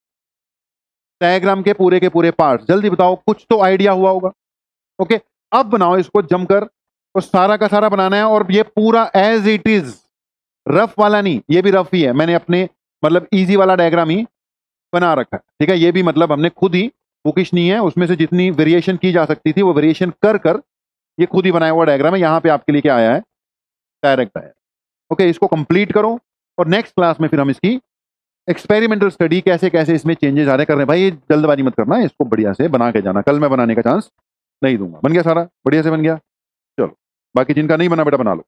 डायग्राम के पूरे पार्ट। जल्दी बताओ, कुछ तो आइडिया हुआ होगा। ओके, अब बनाओ इसको जमकर। तो सारा का सारा बनाना है, और ये पूरा एज इट इज, रफ वाला नहीं, ये भी रफ ही है। मैंने अपने मतलब इजी वाला डायग्राम ही बना रखा है। ठीक है, ये भी मतलब हमने खुद ही, बुकिश नहीं है, उसमें से जितनी वेरिएशन की जा सकती थी वो वेरिएशन कर कर ये खुद ही बनाया हुआ डायग्राम है। यहां पे आपके लिए क्या आया है? डायरेक्ट आया। ओके, इसको कंप्लीट करो और नेक्स्ट क्लास में फिर हम इसकी एक्सपेरिमेंटल स्टडी कैसे कैसे इसमें चेंजेस आ रहे कर रहे हैं। भाई ये जल्दबाजी मत करना, इसको बढ़िया से बना के जाना। कल मैं बनाने का चांस नहीं दूंगा। बन गया? सारा बढ़िया से बन गया? चलो, बाकी जिनका नहीं बना बेटा बना लो।